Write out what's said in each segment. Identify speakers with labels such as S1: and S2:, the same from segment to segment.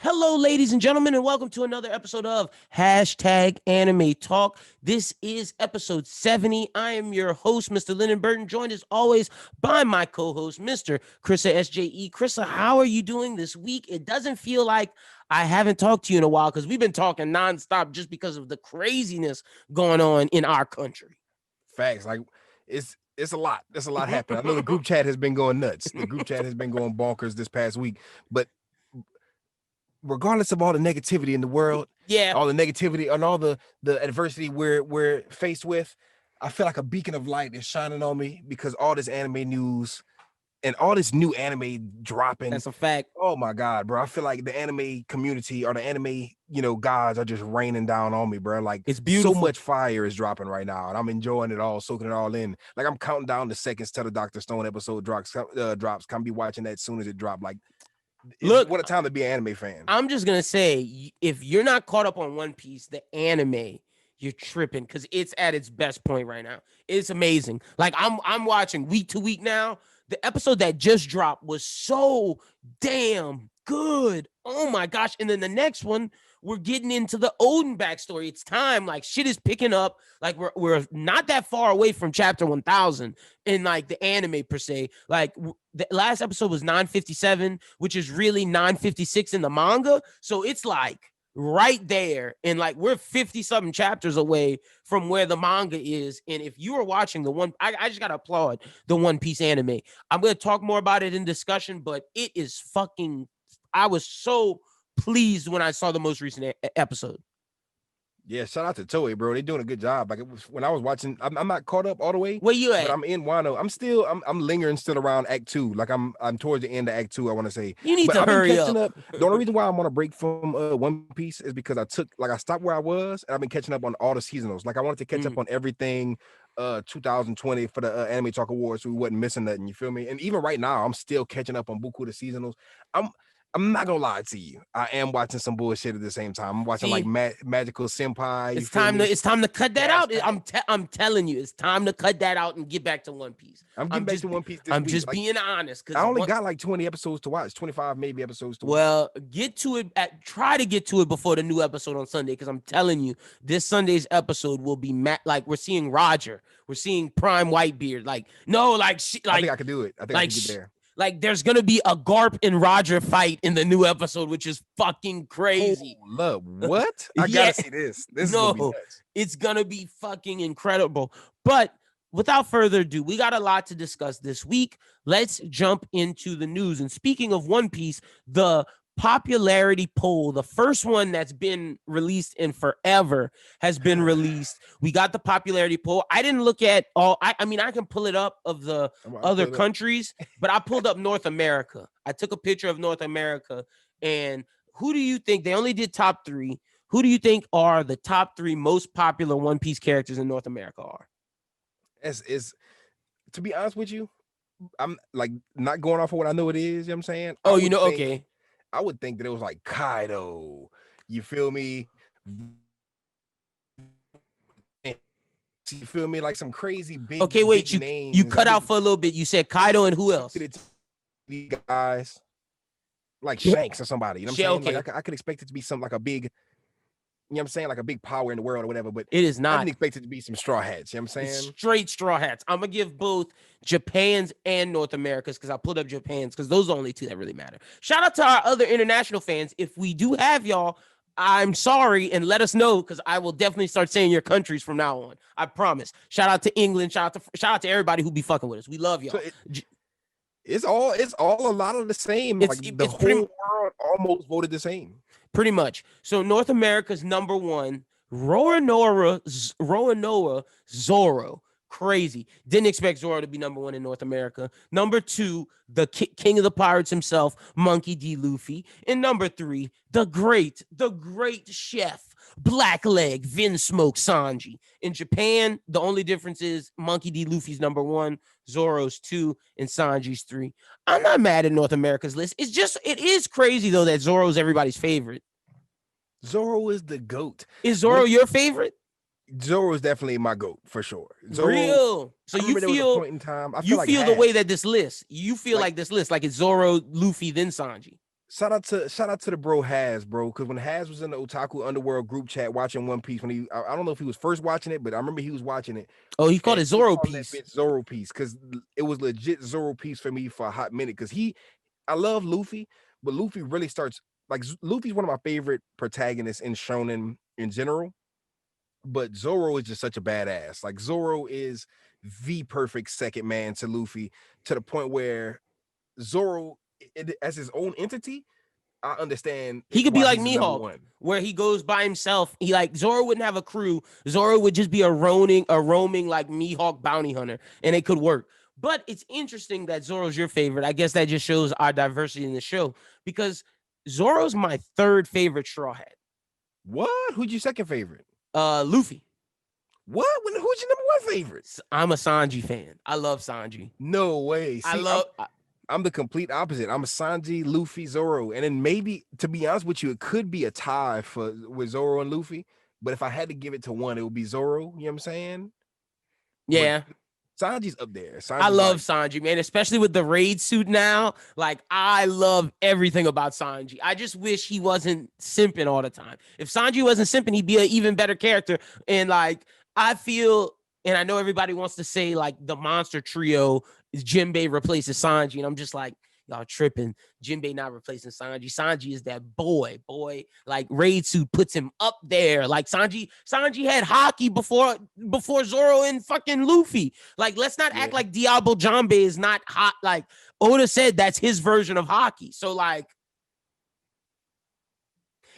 S1: Hello, ladies and gentlemen, and welcome to another episode of Hashtag Anime Talk. This is episode 70. I am your host, Mr. Lennon Burton, joined as always by my co-host, Mr. Krissa SJE. Krissa, how are you doing this week? It doesn't feel like I haven't talked to you in a while because we've been talking nonstop just because of the craziness going on in our country.
S2: Facts. Like it's a lot. There's a lot happening. I know the group chat has been going nuts. The group chat has been going bonkers this past week, but regardless of all the negativity in the world, all the negativity and all the adversity we're faced with, I feel like a beacon of light is shining on me because all this anime news and all this new anime dropping.
S1: That's a fact.
S2: Oh my God, bro. I feel like the anime community or the anime, gods are just raining down on me, bro. Like
S1: it's beautiful.
S2: So much fire is dropping right now, and I'm enjoying it all, soaking it all in. Like I'm counting down the seconds till the Dr. Stone episode drops. Come be watching that as soon as it drops. Like, look, what a time to be an anime fan.
S1: I'm just gonna say, if you're not caught up on One Piece, the anime, you're tripping because it's at its best point right now. It's amazing. Like I'm watching week to week now. The episode that just dropped was so damn good. Oh my gosh. And then the next one, we're getting into the Odin backstory. It's time. Like shit is picking up. Like we're not that far away from chapter 1000 in like the anime per se. Like the last episode was 957, which is really 956 in the manga. So it's like right there, and like we're 50 something chapters away from where the manga is. And if you are watching the one, I just gotta applaud the One Piece anime. I'm gonna talk more about it in discussion, but it is fucking, I was so pleased when I saw the most recent episode.
S2: Yeah, shout out to Toei, bro. They're doing a good job. Like it was when I was watching, I'm not caught up all the way.
S1: Where you at?
S2: But I'm in Wano. I'm lingering still around Act 2. Like I'm towards the end of Act 2, I want to say.
S1: You need to hurry up.
S2: The only reason why I'm on a break from One Piece is because I stopped where I was, and I've been catching up on all the seasonals. Like I wanted to catch up on everything 2020 for the Anime Talk Awards, so we wasn't missing nothing. You feel me? And even right now, I'm still catching up on buku of the seasonals. I'm not gonna lie to you. I am watching some bullshit at the same time. I'm watching like Magical Senpai.
S1: It's time to cut that out. I'm telling you, it's time to cut that out and get back to One Piece.
S2: I'm getting back to One Piece.
S1: I'm just being honest because
S2: I only got like 20 episodes to watch, 25 maybe episodes to watch.
S1: Well, get to it. Try to get to it before the new episode on Sunday, because I'm telling you, this Sunday's episode will be like we're seeing Roger, we're seeing Prime Whitebeard. Like I think
S2: I could do it. I think I can get there.
S1: Like, there's going to be a Garp and Roger fight in the new episode, which is fucking crazy.
S2: Oh, love, what? I gotta see this. This is gonna be nuts.
S1: It's going to be fucking incredible. But without further ado, we got a lot to discuss this week. Let's jump into the news. And speaking of One Piece, the popularity poll, the first one that's been released in forever, has been released. We got the popularity poll. I didn't look at all. I mean, I can pull it up of the other countries, but I pulled up North America. I took a picture of North America. And who do you think, they only did top 3, who do you think are the top 3 most popular One Piece characters in North America are?
S2: Is to be honest with you, I'm like not going off of what I know it is. You know what I'm saying?
S1: Oh, okay.
S2: I would think that it was like Kaido. You feel me? You feel me? Like some crazy big.
S1: Okay, wait.
S2: Big names.
S1: You cut out for a little bit. You said Kaido and who else?
S2: These guys, like Shanks or somebody. You know what I'm saying?
S1: Okay.
S2: Like I could expect it to be some like a big. You know what I'm saying? Like a big power in the world or whatever, but
S1: it is not.
S2: I didn't expect it to be some straw hats. You know what I'm saying?
S1: It's straight straw hats. I'm going to give both Japan's and North America's, because I pulled up Japan's, because those are the only 2 that really matter. Shout out to our other international fans. If we do have y'all, I'm sorry, and let us know, because I will definitely start saying your countries from now on. I promise. Shout out to England. Shout out to everybody who be fucking with us. We love y'all.
S2: So it's all a lot of the same. Like the whole world almost voted the same.
S1: Pretty much. So North America's number 1, Roronoa Zoro. Crazy. Didn't expect Zoro to be number 1 in North America. Number 2, the king of the pirates himself, Monkey D. Luffy. And number 3, the great chef, Blackleg, Vinsmoke Sanji. In Japan, the only difference is Monkey D. Luffy's number 1, Zoro's 2, and Sanji's 3. I'm not mad at North America's list. It is crazy, though, that Zoro's everybody's favorite.
S2: Zoro is the GOAT.
S1: Is Zoro your favorite?
S2: Zoro is definitely my GOAT for sure. Zoro,
S1: real. So you feel
S2: point in time,
S1: the way that this list, you feel like this list, like it's Zoro, Luffy, then Sanji.
S2: Shout out to the bro Haz, bro. Because when Haz was in the Otaku Underworld group chat watching One Piece, when I don't know if he was first watching it, but I remember he was watching it.
S1: Oh, he called
S2: And
S1: it
S2: he was
S1: Zoro
S2: calling that
S1: piece.
S2: bitch Zoro piece because it was legit Zoro piece for me for a hot minute. Because I love Luffy, but Luffy really starts like Luffy's one of my favorite protagonists in shonen in general. But Zoro is just such a badass. Like Zoro is the perfect second man to Luffy to the point where Zoro, as his own entity, I understand
S1: He could be
S2: why
S1: like
S2: he's the number
S1: Mihawk,
S2: one.
S1: where he goes by himself. He like Zoro wouldn't have a crew. Zoro would just be a roaming like Mihawk bounty hunter, and it could work. But it's interesting that Zoro's your favorite. I guess that just shows our diversity in the show because Zoro's my third favorite Straw Hat.
S2: What? Who's your second favorite?
S1: Luffy.
S2: What? Who's your number one favorite?
S1: I'm a Sanji fan. I love Sanji.
S2: No way.
S1: I
S2: See,
S1: love.
S2: I'm the complete opposite. I'm a Sanji, Luffy, Zoro, and then maybe, to be honest with you, it could be a tie with Zoro and Luffy. But if I had to give it to one, it would be Zoro. You know what I'm saying? But
S1: Yeah.
S2: Sanji's up there.
S1: I
S2: Sanji's
S1: love
S2: like,
S1: Sanji, man, especially with the raid suit now. Like, I love everything about Sanji. I just wish he wasn't simping all the time. If Sanji wasn't simping, he'd be an even better character. And like, I feel, and I know everybody wants to say like the monster trio is Jinbei replaces Sanji, and I'm just like, y'all tripping. Jinbei not replacing Sanji. Sanji is that boy. Like raid suit puts him up there. Like Sanji had hockey before Zoro and fucking Luffy. Like, let's not act like Diablo Jambe is not hot. Like Oda said, that's his version of hockey. So like,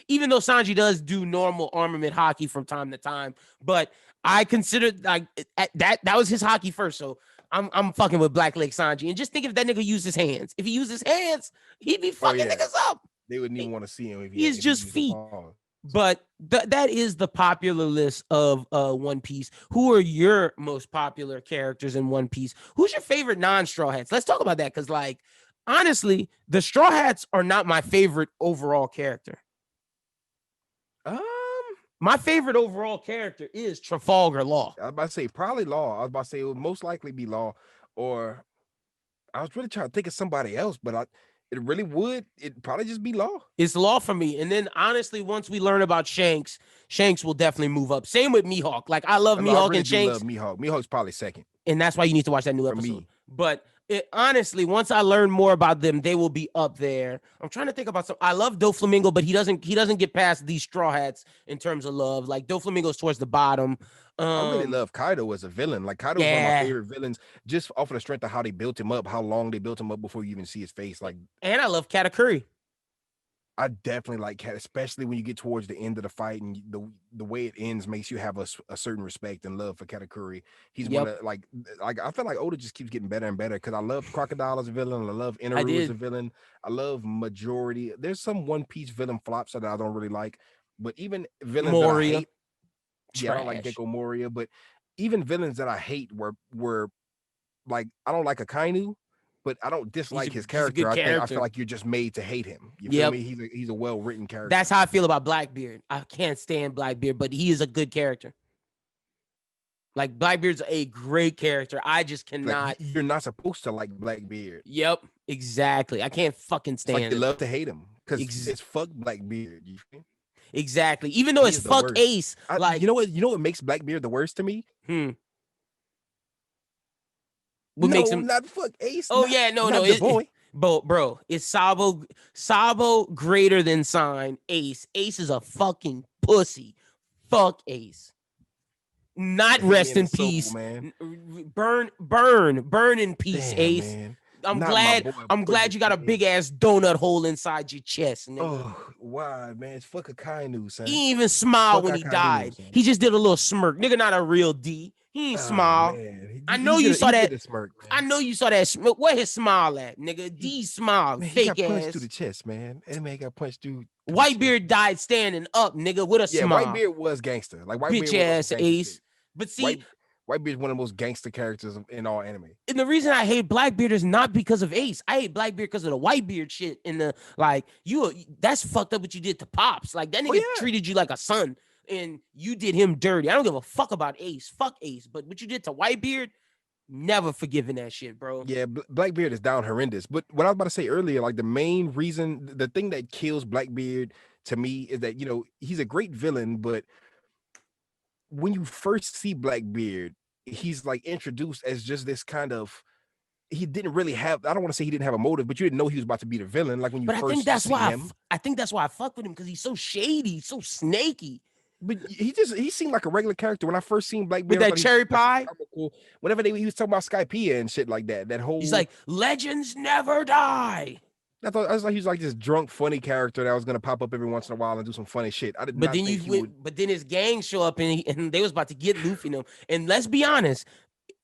S1: even though Sanji does do normal armament hockey from time to time, but I consider like that was his hockey first. So I'm fucking with Black Lake Sanji. And just think if that nigga used his hands. If he used his hands, he'd be fucking niggas up.
S2: They wouldn't even want to see him if
S1: he's just feet. But that is the popular list of One Piece. Who are your most popular characters in One Piece? Who's your favorite non-Straw Hats? Let's talk about that because, like, honestly, the Straw Hats are not my favorite overall character. My favorite overall character is Trafalgar Law.
S2: I was about to say probably Law. I was about to say it would most likely be Law, or I was really trying to think of somebody else, but it'd probably just be Law.
S1: It's Law for me. And then honestly, once we learn about Shanks will definitely move up. Same with Mihawk. Like, I love Mihawk and Shanks.
S2: I love Mihawk. Mihawk's probably second.
S1: And that's why you need to watch that new episode. But honestly, once I learn more about them, they will be up there. I'm trying to think about some. I love Doflamingo, but he doesn't get past these Straw Hats in terms of love. Like, Doflamingo's towards the bottom.
S2: I really love Kaido as a villain. Like, Kaido was one of my favorite villains, just off of the strength of how they built him up, how long they built him up before you even see his face. Like,
S1: and I love Katakuri.
S2: I definitely like Cat, especially when you get towards the end of the fight and the way it ends makes you have a certain respect and love for Katakuri. He's one of like I feel like Oda just keeps getting better and better because I love Crocodile as a villain. I love Inaru as a villain. I love majority. There's some One Piece villain flops that I don't really like, but even villains
S1: Moria.
S2: that I hate. Yeah, I don't like Gecko Moria, but even villains that I hate were like, I don't like Akainu, but I don't dislike his character. I feel like you're just made to hate him. You feel me? He's a well-written character.
S1: That's how I feel about Blackbeard. I can't stand Blackbeard, but he is a good character. Like, Blackbeard's a great character. I just cannot.
S2: Like, you're not supposed to like Blackbeard.
S1: Yep, exactly. I can't fucking stand
S2: him. You love to hate him because it's fuck Blackbeard. You feel?
S1: Exactly. Even though it's fuck worst. Ace. Like,
S2: you know what makes Blackbeard the worst to me?
S1: What makes him
S2: not fuck Ace?
S1: Oh, yeah, no. Bro, it's Sabo greater than sign Ace. Ace is a fucking pussy. Fuck Ace. Not rest in peace, man. Burn in peace, Ace. Man. I'm glad you got a big ass donut hole inside your chest. Nigga.
S2: Oh, why, man? It's fuck Akainu, son.
S1: He didn't even smile when he died. Son. He just did a little smirk. Nigga, not a real D. He ain't smile. I know you saw that. Smirk, I know you saw that. Where his smile at, nigga? D smile. Man, fake
S2: he got
S1: ass.
S2: Punched through the chest, man. That man got punched through.
S1: Whitebeard died standing up, nigga, with a smile.
S2: Yeah, Whitebeard was gangster. Like,
S1: bitch ass Ace. Shit. But see,
S2: Whitebeard is one of the most gangster characters in all anime.
S1: And the reason I hate Blackbeard is not because of Ace. I hate Blackbeard because of the Whitebeard shit. And the like, that's fucked up what you did to Pops. Like, that nigga treated you like a son, and you did him dirty. I don't give a fuck about Ace. Fuck Ace. But what you did to Whitebeard, Never forgiving that shit, bro.
S2: Yeah, Blackbeard is down horrendous. But what I was about to say earlier, like the main reason, the thing that kills Blackbeard to me is that, he's a great villain, but when you first see Blackbeard, he's like introduced as just this kind of, he didn't really have, I don't want to say he didn't have a motive, but you didn't know he was about to be the villain. Like when you
S1: But I think
S2: first
S1: that's
S2: see
S1: why
S2: him.
S1: I think that's why I fuck with him, because he's so shady, so snaky.
S2: But he seemed like a regular character when I first seen
S1: With
S2: Blackbeard.
S1: that cherry pie,
S2: Cool. Whenever he was talking about Skypiea and shit like that,
S1: he's
S2: whole,
S1: like, legends never die.
S2: I was like, he was like this drunk, funny character that was gonna pop up every once in a while and do some funny shit. I did
S1: But
S2: not
S1: then
S2: think he would.
S1: but then his gang show up, and they was about to get Luffy and them. And let's be honest,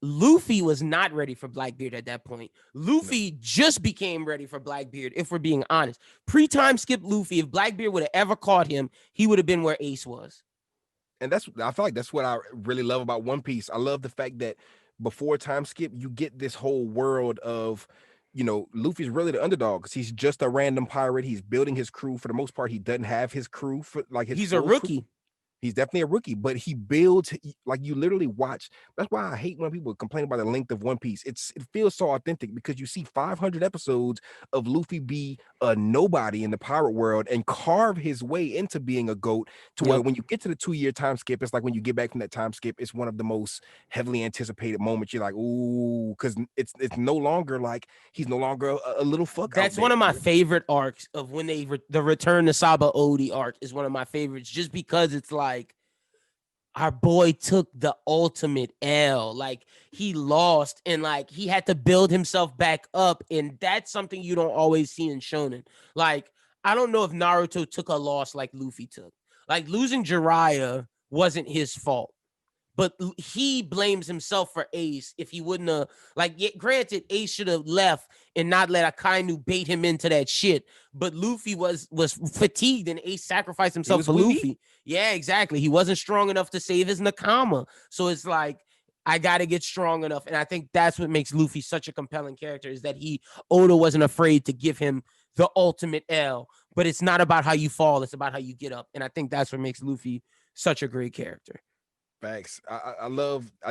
S1: Luffy was not ready for Blackbeard at that point. Luffy just became ready for Blackbeard, if we're being honest. Pre-time skip Luffy, if Blackbeard would have ever caught him, he would have been where Ace was.
S2: And I feel like that's what I really love about One Piece. I love the fact that before time skip, you get this whole world of, Luffy's really the underdog because he's just a random pirate. He's building his crew. For the most part, he doesn't have his crew for like his
S1: He's a
S2: full crew.
S1: rookie.
S2: He's definitely a rookie, but he builds, like, you literally watch. That's why I hate when people complain about the length of One Piece. It feels so authentic because you see 500 episodes of Luffy be a nobody in the pirate world and carve his way into being a GOAT to where when you get to the 2-year time skip, it's like when you get back from that time skip, it's one of the most heavily anticipated moments. You're like, ooh, because it's no longer like he's no longer a little fuck.
S1: That's one of my favorite arcs of when the Return to Saba Odi arc is one of my favorites, just because it's like, our boy took the ultimate L. Like, he lost and like he had to build himself back up. And that's something you don't always see in Shonen. Like, I don't know if Naruto took a loss like Luffy took. Like, losing Jiraiya wasn't his fault, but he blames himself for Ace if he wouldn't have, like, granted, Ace should have left and not let Akainu bait him into that shit. But Luffy was fatigued and Ace sacrificed himself for
S2: weak.
S1: Luffy. Yeah, exactly. He wasn't strong enough to save his Nakama. So it's like, I got to get strong enough. And I think that's what makes Luffy such a compelling character, is that Oda wasn't afraid to give him the ultimate L. But it's not about how you fall. It's about how you get up. And I think that's what makes Luffy such a great character.
S2: Facts. I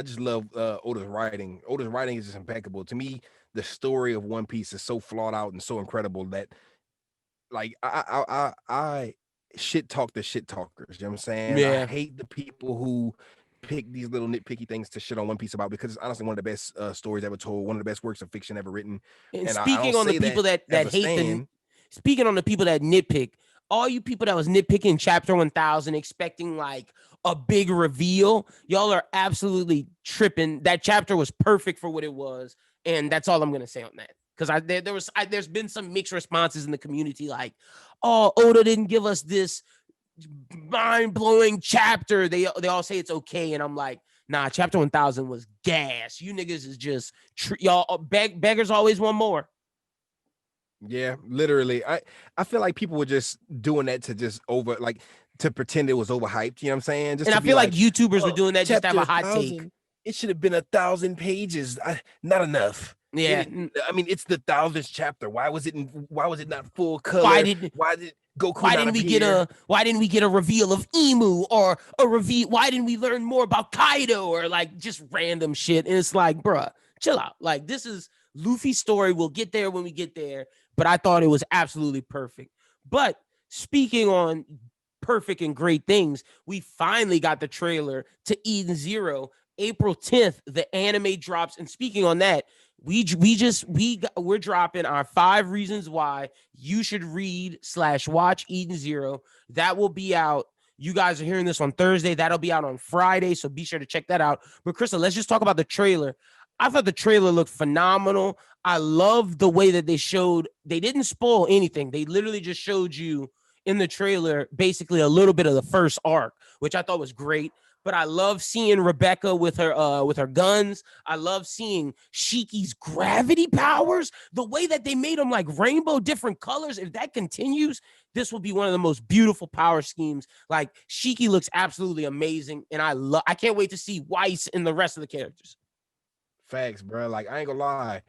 S2: just love Oda's writing. Oda's writing is just impeccable. To me, the story of One Piece is so flawed out and so incredible that, like, I shit talk the shit talkers. You know what I'm saying?
S1: Yeah.
S2: I hate the people who pick these little nitpicky things to shit on One Piece about, because it's honestly one of the best stories ever told, one of the best works of fiction ever written.
S1: And
S2: I
S1: speaking
S2: don't
S1: on the
S2: say
S1: people that hate speaking on the people that nitpick, all you people that was nitpicking chapter 1000 expecting like a big reveal, y'all are absolutely tripping. That chapter was perfect for what it was, and that's all I'm gonna say on that. Because there's been some mixed responses in the community, like, oh, Oda didn't give us this mind-blowing chapter. They all say it's okay, and I'm like, nah, chapter 1000 was gas. You niggas is just y'all beggars always want more.
S2: Yeah, literally. I feel like people were just doing that to just to pretend it was overhyped. You know what I'm saying? Just
S1: and I feel like YouTubers were doing that just to have a hot take.
S2: It should have been 1,000 pages. Not enough.
S1: Yeah,
S2: I mean, it's the 1,000th chapter. Why was it not full color?
S1: Why did
S2: Goku
S1: why didn't we get a reveal of Emu, or a reveal? Why didn't we learn more about Kaido, or like just random shit? And it's like, bruh, chill out. Like, this is Luffy's story. We'll get there when we get there. But I thought it was absolutely perfect. But speaking on perfect and great things, we finally got the trailer to Eden Zero. April 10th, the anime drops. And speaking on that, we're dropping our 5 reasons why you should read/watch Eden Zero. That will be out. You guys are hearing this on Thursday. That'll be out on Friday. So be sure to check that out. But Krista, let's just talk about the trailer. I thought the trailer looked phenomenal. I love the way that they didn't spoil anything. They literally just showed you in the trailer basically a little bit of the first arc, which I thought was great. But I love seeing Rebecca with her guns. I love seeing Shiki's gravity powers. The way that they made them like rainbow different colors. If that continues, this will be one of the most beautiful power schemes. Like, Shiki looks absolutely amazing, and I can't wait to see Weiss and the rest of the characters.
S2: Facts, bro. Like, I ain't gonna lie.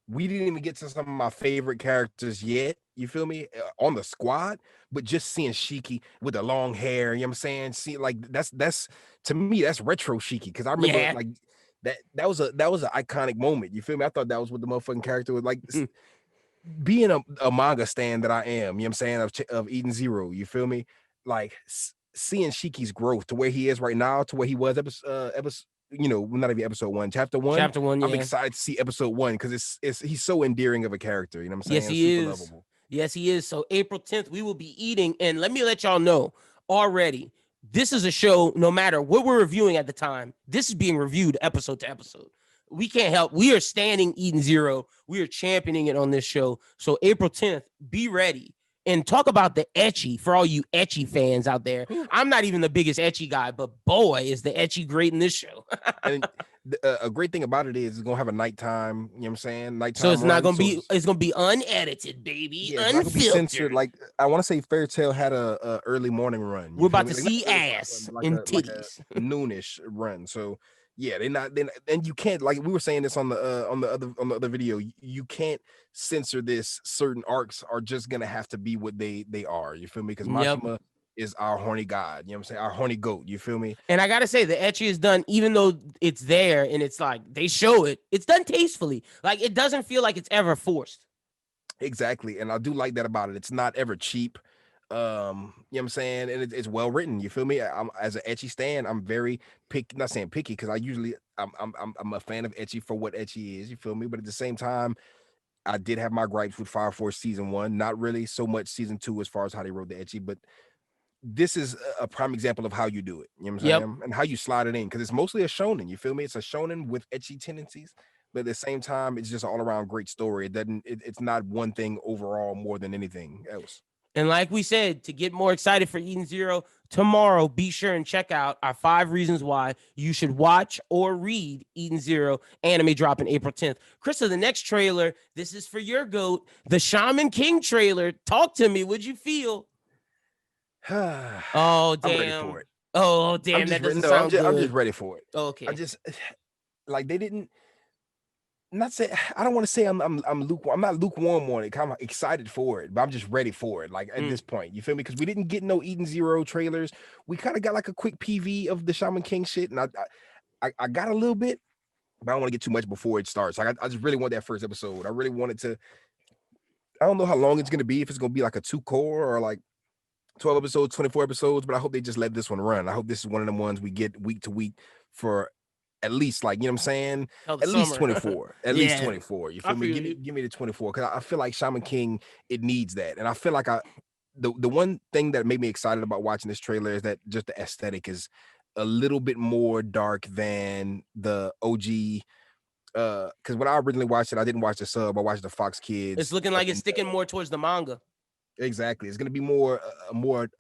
S2: We didn't even get to some of my favorite characters yet. You feel me? On the squad, but just seeing Shiki with the long hair, you know what I'm saying? See, like, that's to me, that's retro Shiki. Cause I remember like that was an iconic moment. You feel me? I thought that was what the motherfucking character was like. Being a manga stan that I am, you know what I'm saying, of Eden Zero, you feel me? Like seeing Shiki's growth to where he is right now, to where he was episode, not even episode 1, chapter 1.
S1: Chapter 1,
S2: I'm
S1: yeah.
S2: excited to see episode 1 because it's he's so endearing of a character, you know what I'm
S1: Yes,
S2: saying?
S1: he
S2: Super
S1: is.
S2: lovable.
S1: Yes, he is. So April 10th, we will be eating. And let me let y'all know already, this is a show, no matter what we're reviewing at the time, this is being reviewed episode to episode. We can't help. We are standing Eden Zero. We are championing it on this show. So April 10th, be ready. And talk about the ecchi for all you ecchi fans out there. I'm not even the biggest ecchi guy, but boy, is the ecchi great in this show.
S2: And a great thing about it is it's gonna have a nighttime, you know what I'm saying? Nighttime
S1: So it's not
S2: run.
S1: gonna be. It's gonna be unedited, baby,
S2: Yeah, it's not gonna be censored.
S1: unfiltered.
S2: Like I want to say, Fairy Tale had a early morning run.
S1: We're about
S2: Me?
S1: to
S2: Like, not
S1: see
S2: early
S1: ass
S2: morning,
S1: and
S2: like a
S1: titties.
S2: noonish run. So yeah, and you can't, like we were saying this on the other video. You can't censor this. Certain arcs are just gonna have to be what they are. You feel me? Because
S1: Yep.
S2: Makima is our horny god. You know what I'm saying? Our horny goat. You feel me?
S1: And I gotta say, the ecchi is done, even though it's there and it's like they show it. It's done tastefully. Like it doesn't feel like it's ever forced.
S2: Exactly. And I do like that about it. It's not ever cheap. You know what I'm saying? And it's well written. You feel me? I'm as an ecchi stan, I'm very picky, not saying picky, because I usually I'm a fan of ecchi for what ecchi is, you feel me? But at the same time, I did have my gripes with Fire Force season 1, not really so much season 2 as far as how they wrote the ecchi, but this is a prime example of how you do it. You know what I'm
S1: Yep.
S2: saying? And how you slide it in, because it's mostly a shonen. You feel me? It's a shonen with ecchi tendencies, but at the same time, it's just all around great story. It's not one thing overall more than anything else.
S1: And like we said, to get more excited for Eden Zero, tomorrow, be sure and check out our 5 reasons why you should watch or read Eden Zero, anime dropping April 10th. Krista, the next trailer, this is for your GOAT, the Shaman King trailer. Talk to me. What'd you feel? Oh, damn.
S2: I'm ready for it.
S1: Oh, damn. That doesn't sound good.
S2: I'm just ready for it.
S1: Okay.
S2: I just like they didn't. Not say I don't want to say I'm lukewarm. I'm not lukewarm on it. I'm excited for it, but I'm just ready for it. Like at this point, you feel me? Because we didn't get no Eden Zero trailers. We kind of got like a quick PV of the Shaman King shit, and I got a little bit, but I don't want to get too much before it starts. Like I just really want that first episode. I really wanted to. I don't know how long it's gonna be. If it's gonna be like a 2-core or like 12 episodes, 24 episodes, but I hope they just let this one run. I hope this is one of the ones we get week to week for at least, like, you know what I'm saying? At least 24. At least 24. You feel me? Give me the 24. Cause I feel like Shaman King, it needs that. And I feel like the one thing that made me excited about watching this trailer is that just the aesthetic is a little bit more dark than the OG. Because when I originally watched it, I didn't watch the sub, I watched the Fox Kids.
S1: It's looking like it's sticking more towards the manga.
S2: Exactly. It's gonna be more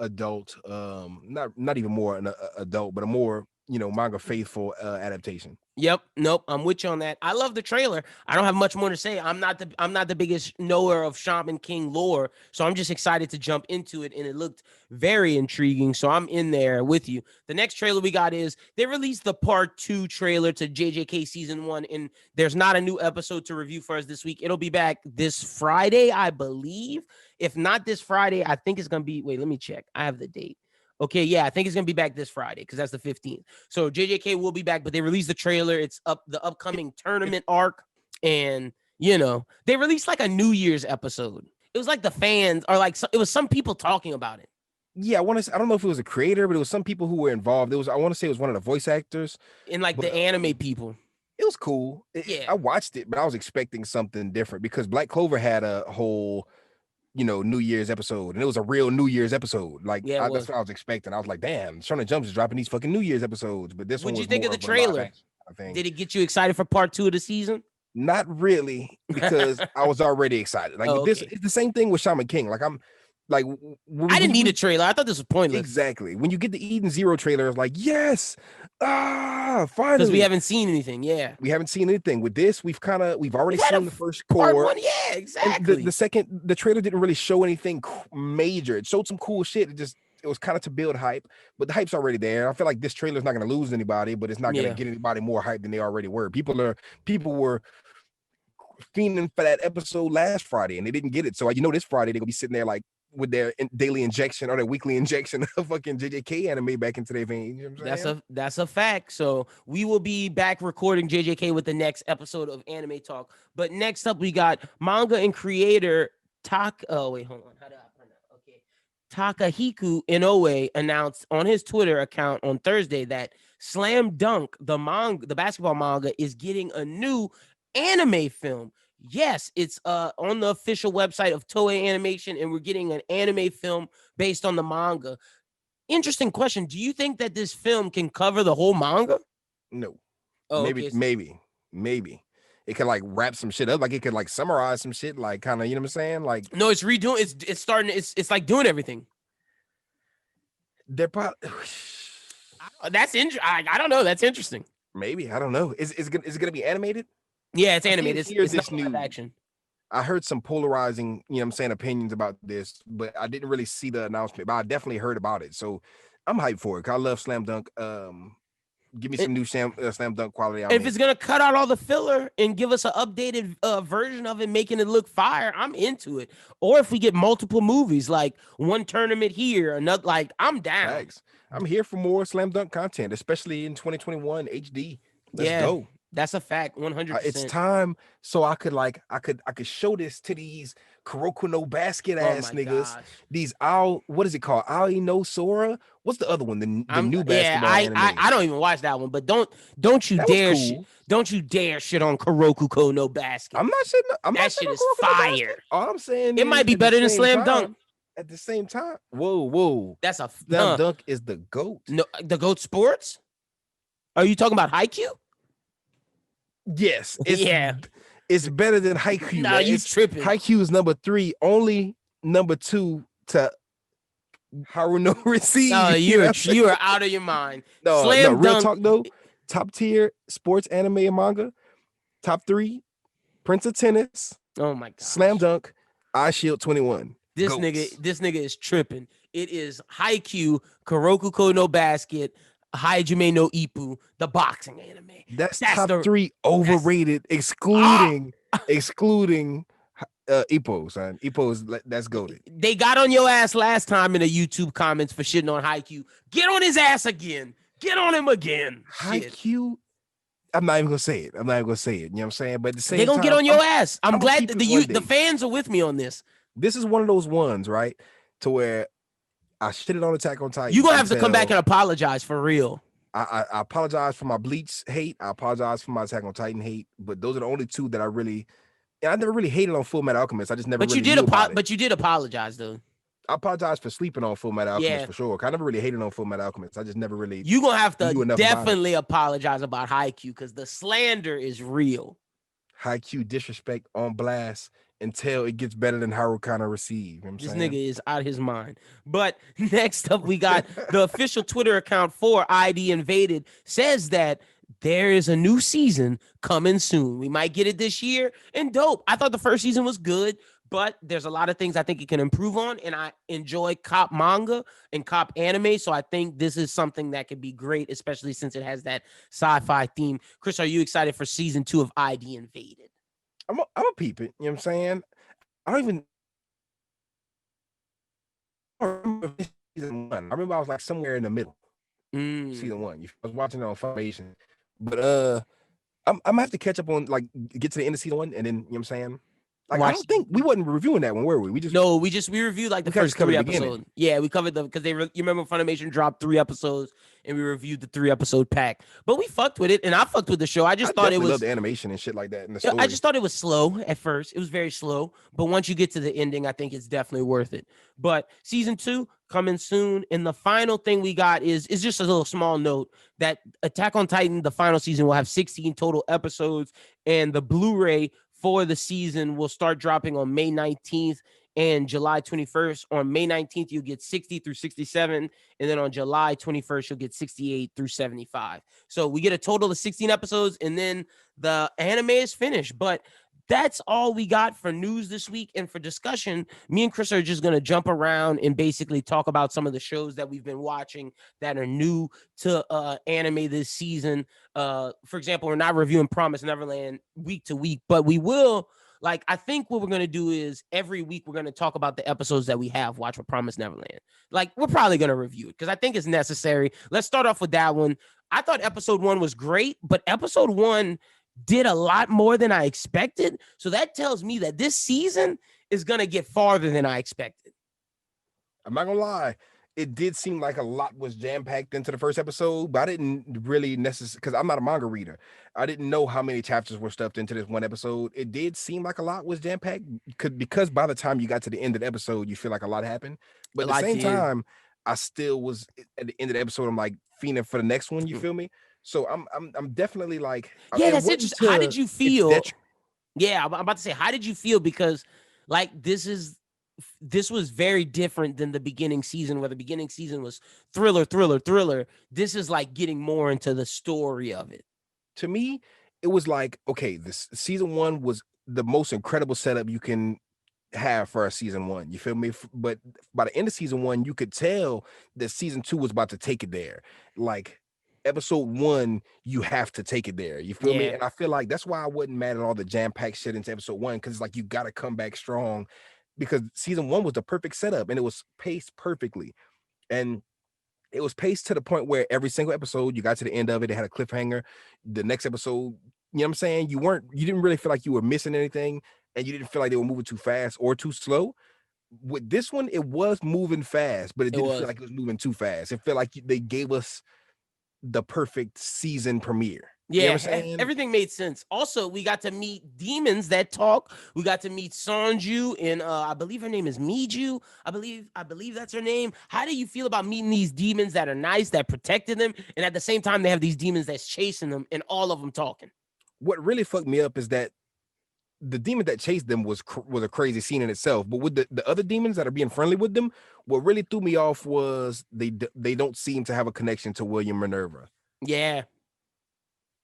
S2: adult, not even more an adult, but a more manga faithful adaptation.
S1: Yep. Nope. I'm with you on that. I love the trailer. I don't have much more to say. I'm not the biggest knower of Shaman King lore, so I'm just excited to jump into it, and it looked very intriguing. So I'm in there with you. The next trailer we got is they released the part 2 trailer to JJK season 1, and there's not a new episode to review for us this week. It'll be back this Friday, I believe. If not this Friday, I think it's gonna be. Wait, let me check. I have the date. Okay, yeah, I think it's gonna be back this Friday because that's the 15th. So JJK will be back, but they released the trailer. It's up the upcoming tournament arc, and they released like a New Year's episode. It was like the fans are like it was some people talking about it.
S2: Yeah, I don't know if it was a creator, but it was some people who were involved. I want to say it was one of the voice actors
S1: and like the anime people.
S2: It was cool. I watched it, but I was expecting something different because Black Clover had a whole New Year's episode, and it was a real New Year's episode. Like that's what I was expecting. I was like, damn, Shonen Jump is dropping these fucking New Year's episodes. But this one was. What'd you think of the trailer?
S1: Did it get you excited for part 2 of the season?
S2: Not really, because I was already excited. Like this, it's the same thing with Shaman King. Like I'm, like
S1: I didn't need a trailer. I thought this was pointless.
S2: Exactly. When you get the Eden Zero trailer, it's like, yes, finally.
S1: Because we haven't seen anything. Yeah,
S2: we haven't seen anything. With this, we've already seen the first core.
S1: Part 1, yeah, exactly.
S2: The trailer didn't really show anything major. It showed some cool shit. It was kind of to build hype, but the hype's already there. I feel like this trailer is not going to lose anybody, but it's not going to get anybody more hype than they already were. People were fiending for that episode last Friday, and they didn't get it. So this Friday they're gonna be sitting there like, with their daily injection or their weekly injection of fucking JJK anime back into their veins. You know what I'm saying?
S1: That's a fact. So we will be back recording JJK with the next episode of Anime Talk. But next up, we got manga and creator Oh wait, hold on. How do I pronounce? Okay, Takahiku Inoue announced on his Twitter account on Thursday that Slam Dunk, the basketball manga, is getting a new anime film. Yes, it's on the official website of Toei Animation, and we're getting an anime film based on the manga. Interesting question. Do you think that this film can cover the whole manga?
S2: No.
S1: Oh,
S2: maybe,
S1: okay.
S2: maybe. It could like wrap some shit up. Like it could like summarize some shit. Like kind of, you know what I'm saying? Like
S1: no, it's redoing. It's starting. It's like doing everything.
S2: They're probably.
S1: That's interesting. I don't know. That's interesting.
S2: Maybe, I don't know. Is it gonna be animated?
S1: Yeah, it's animated. It's not live action.
S2: I heard some polarizing, you know what I'm saying, opinions about this, but I didn't really see the announcement, but I definitely heard about it. So I'm hyped for it. I love Slam Dunk. Give me some new Slam Dunk quality out.
S1: If it's gonna cut out all the filler and give us an updated version of it, making it look fire, I'm into it. Or if we get multiple movies, like one tournament here, another, like I'm down.
S2: Thanks. I'm here for more Slam Dunk content, especially in 2021 HD. Let's go.
S1: That's a fact, 100%.
S2: It's time, so I could show this to these Kuroko no basket ass niggas. Gosh. These what is it called? Aoi no Sora? What's the other one? The new basketball anime.
S1: I don't even watch that one, but don't you dare don't you dare shit on Kuroko no basket.
S2: I'm not shitting.
S1: That shit is fire.
S2: All I'm saying
S1: it might be better than Slam Dunk.
S2: At the same time, whoa.
S1: That's a
S2: Slam Dunk is the GOAT.
S1: No, the GOAT sports? Are you talking about Haikyuu?
S2: Yes, it's better than Haikyuu.
S1: Nah, you tripping.
S2: Haikyuu is number 3, only number 2 to Haru no Receive.
S1: No, you are out of your mind.
S2: No, real talk though. Top tier sports anime and manga. Top 3, Prince of Tennis.
S1: Oh my god.
S2: Slam Dunk, Eye Shield 21.
S1: This nigga is tripping. It is Haikyuu, Kuroko no basket, Hajime no Ippo, the boxing anime.
S2: That's top 3 overrated, excluding Ippo, son. Ippo's that's goated.
S1: They got on your ass last time in the YouTube comments for shitting on Haikyuu. Get on his ass again. Get on him again.
S2: Haikyuu. I'm not even gonna say it. You know what I'm saying? But at the same time,
S1: they're gonna get on your ass. I'm glad that the fans are with me on this.
S2: This is one of those ones, right? To where I shitted on Attack on Titan.
S1: You're gonna have to come back and apologize for real.
S2: I apologize for my Bleach hate. I apologize for my Attack on Titan hate. But those are the only two that I never really hated on Full Metal Alchemist. I just never. But you
S1: did apologize though.
S2: I apologize for sleeping on Full Metal Alchemist for sure. I never really hated on Full Metal Alchemist. I just never really.
S1: You're gonna have to definitely apologize about Haikyuu because the slander is real.
S2: Haikyuu disrespect on blast until it gets better than Harukana Receive. You know
S1: this nigga is out of his mind. But next up, we got the official Twitter account for ID Invaded says that there is a new season coming soon. We might get it this year. And dope. I thought the first season was good, but there's a lot of things I think it can improve on. And I enjoy cop manga and cop anime. So I think this is something that could be great, especially since it has that sci-fi theme. Chris, are you excited for season 2 of ID Invaded?
S2: I'm a peep it. You know what I'm saying? I remember season 1. I remember I was like somewhere in the middle. Season 1. I was watching it on Funimation. But I'm gonna have to catch up on get to the end of season 1 and then you know what I'm saying? I don't think we wasn't reviewing that one, were we? We reviewed the first 3 episodes. Yeah, we covered them because you remember Funimation dropped 3 episodes and we reviewed the 3-episode pack. But we fucked with it and I fucked with the show. I thought it was the animation and shit like that in the story.
S1: I just thought it was slow at first. It was very slow, but once you get to the ending, I think it's definitely worth it. But season 2 coming soon, and the final thing we got is just a little small note that Attack on Titan, the final season, will have 16 total episodes, and the Blu-ray for the season will start dropping on May 19th and July 21st. On May 19th, you'll get 60 through 67. And then on July 21st, you'll get 68 through 75. So we get a total of 16 episodes and then the anime is finished. But that's all we got for news this week. And for discussion, me and Chris are just going to jump around and basically talk about some of the shows that we've been watching that are new to anime this season. For example, we're not reviewing Promise Neverland week to week, but we will like, I think what we're gonna do is every week we're gonna talk about the episodes that we have watched with Promise Neverland. Like, we're probably gonna review it because I think it's necessary. Let's start off with that one. I thought episode 1 was great, but episode 1 did a lot more than I expected. So that tells me that this season is gonna get farther than I expected.
S2: I'm not gonna lie. It did seem like a lot was jam-packed into the first episode, but I didn't really necessarily, because I'm not a manga reader. I didn't know how many chapters were stuffed into this one episode. It did seem like a lot was jam-packed because by the time you got to the end of the episode, you feel like a lot happened. But
S1: A
S2: at the
S1: lot
S2: same
S1: did.
S2: time, I still was at the end of the episode. I'm like fiending for the next one. You feel me? So I'm definitely like,
S1: Yeah,
S2: it
S1: that's
S2: wasn't
S1: interesting. How did
S2: to
S1: you
S2: its
S1: feel?
S2: detriment.
S1: Yeah, I'm about to say, how did you feel? Because like this was very different than the beginning season, where the beginning season was thriller, thriller, thriller. This is like getting more into the story of it.
S2: To me, it was like, okay, this season 1 was the most incredible setup you can have for a season 1. You feel me? But by the end of season 1, you could tell that season 2 was about to take it there. Like episode 1, you have to take it there. You feel me?
S1: Yeah.
S2: And I feel like that's why I wasn't mad at all the jam-packed shit into episode 1, because it's like you got to come back strong, because season 1 was the perfect setup and it was paced perfectly. And it was paced to the point where every single episode, you got to the end of it, it had a cliffhanger. The next episode, you know what I'm saying? You didn't really feel like you were missing anything, and you didn't feel like they were moving too fast or too slow. With this one, it was moving fast, but it didn't feel like it was moving too fast. It felt like they gave us the perfect season premiere. You know
S1: Yeah,
S2: what I'm saying?
S1: everything made sense. Also, we got to meet demons that talk. We got to meet Sonju and I believe her name is Miju. I believe that's her name. How do you feel about meeting these demons that are nice, that protected them, and at the same time they have these demons that's chasing them, and all of them talking?
S2: What really fucked me up is that the demon that chased them was a crazy scene in itself. But with the other demons that are being friendly with them, what really threw me off was they don't seem to have a connection to William Minerva.
S1: Yeah.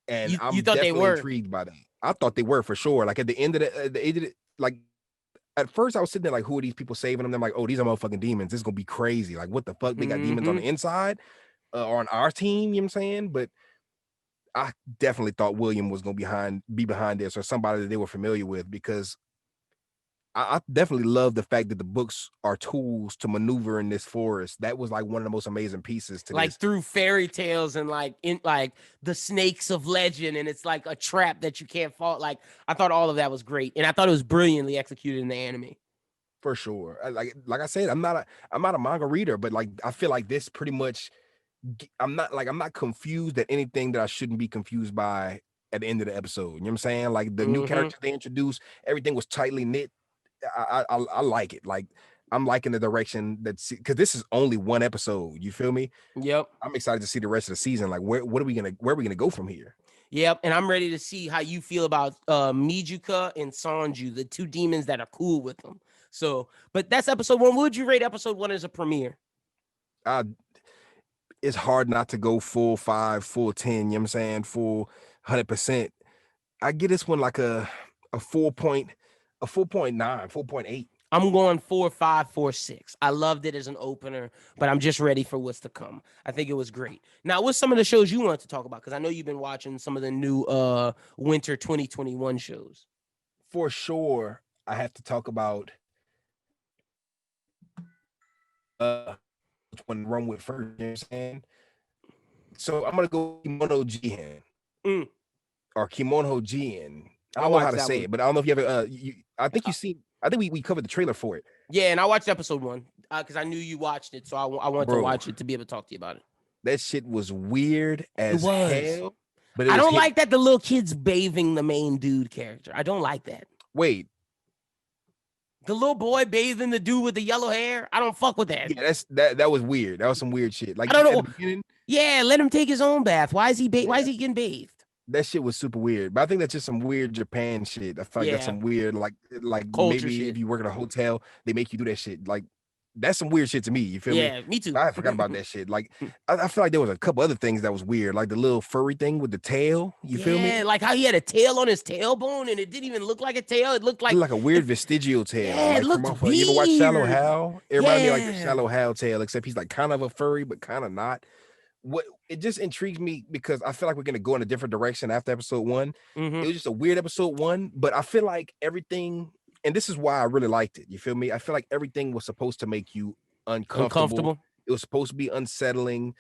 S2: And
S1: You
S2: I'm
S1: thought they
S2: definitely
S1: were?
S2: intrigued by that. I thought they were for sure. Like at the end of like at first I was sitting there like, who are these people saving them? I'm like, oh, these are motherfucking demons. This is gonna be crazy. Like, what the fuck? They got demons on the inside, on our team. You know what I'm saying? But I definitely thought William was gonna be behind this, or somebody that they were familiar with, because I definitely love the fact that the books are tools to maneuver in this forest. That was like one of the most amazing pieces to
S1: like
S2: this.
S1: through fairy tales and like in like the snakes of legend, and it's like a trap that you can't fall. Like, I thought all of that was great, and I thought it was brilliantly executed in the anime.
S2: For sure. Like I said, I'm not a manga reader, but like I feel like this pretty much, I'm not confused at anything that I shouldn't be confused by at the end of the episode. You know what I'm saying? Like the new characters they introduced, everything was tightly knit. I like it. Like I'm liking the direction that's, because this is only one episode. You feel me?
S1: Yep.
S2: I'm excited to see the rest of the season. Like where are we gonna go from here?
S1: Yep, and I'm ready to see how you feel about Mijuka and Sanju, the two demons that are cool with them. So, but that's episode 1. What would you rate episode 1 as a premiere?
S2: It's hard not to go full 5, full 10. You know what I'm saying? Full 100%. I get this one like a 4.9, 4.8.
S1: I'm going 4, 5, 4, 6. I loved it as an opener, but I'm just ready for what's to come. I think it was great. Now, what's some of the shows you want to talk about? Because I know you've been watching some of the new winter 2021 shows.
S2: For sure, I have to talk about which one to run with first. You know what I'm saying? So I'm gonna go Kimono Jihen. Or Kimono Jihen. I don't know how to say it, but I don't know if you ever I think we covered the trailer for it.
S1: Yeah, and I watched episode 1 because I knew you watched it, so I wanted to watch it to be able to talk to you about it.
S2: That shit was weird as hell. But
S1: I don't like that the little kid's bathing the main dude character. I don't like that.
S2: Wait.
S1: The little boy bathing the dude with the yellow hair. I don't fuck with that.
S2: Yeah, that was weird. That was some weird shit. Like,
S1: I don't know. Yeah, let him take his own bath. Why is he why is he getting bathed?
S2: That shit was super weird. But I think that's just some weird Japan shit. I feel like that's some weird like
S1: culture
S2: maybe
S1: shit.
S2: if you work in a hotel, they make you do that shit. Like, that's some weird shit to me. You feel me?
S1: Yeah, me too.
S2: I forgot about that shit. Like, I feel like there was a couple other things that was weird, like the little furry thing with the tail. You feel me?
S1: Yeah, like how he had a tail on his tailbone and it didn't even look like a tail. It looked like
S2: a weird vestigial tail.
S1: Yeah,
S2: like
S1: it looked weird.
S2: You ever watch Shallow Hal? It reminded me like the Shallow Hal tail, except he's like kind of a furry, but kind of not. what it just intrigues me because I feel like we're gonna go in a different direction after episode one.
S1: Mm-hmm.
S2: It was just a weird episode one, but I feel like everything, and this is why I really liked it. You feel me? I feel like everything was supposed to make you uncomfortable.
S1: Uncomfortable.
S2: It was supposed to be unsettling.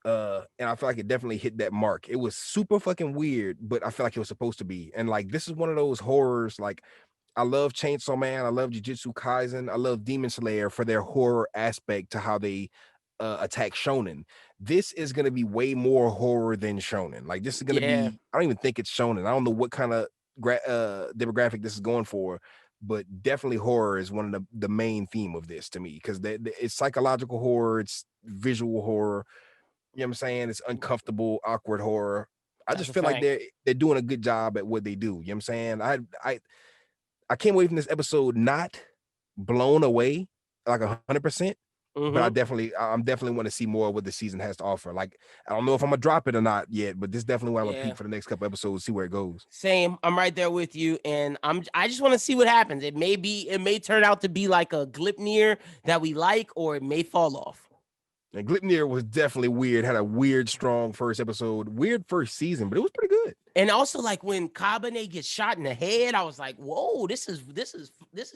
S2: And I feel like it definitely hit that mark. It was super fucking weird, but I feel like it was supposed to be. And like this is one of those horrors. Like I love Chainsaw Man, I love Jujutsu Kaisen, I love Demon Slayer for their horror aspect to how they attack shonen. This is going to be way more horror than shonen. Like this is going to
S1: Yeah,
S2: be, I don't even think it's shonen. I don't know what kind of demographic this is going for, but definitely horror is one of the main theme of this to me because it's psychological horror, it's visual horror. You know what I'm saying? It's uncomfortable, awkward horror. I
S1: that's
S2: just
S1: a
S2: feel like
S1: fact.
S2: they're doing a good job at what they do. You know what I'm saying? I came away from this episode not blown away like 100%, but
S1: Mm-hmm.
S2: I'm definitely want to see more of what the season has to offer. Like I don't know if I'm gonna drop it or not yet, but this definitely why I'm gonna
S1: Yeah.
S2: peek for the next couple episodes, see where it goes.
S1: Same. I'm right there with you, and I just want to see what happens. It may turn out to be like a Glipnir that we like, or it may fall off.
S2: And Glipnir was definitely weird. Had a weird, strong first episode, weird first season, but it was pretty good.
S1: And also, like when Kabane gets shot in the head, I was like, "Whoa, this is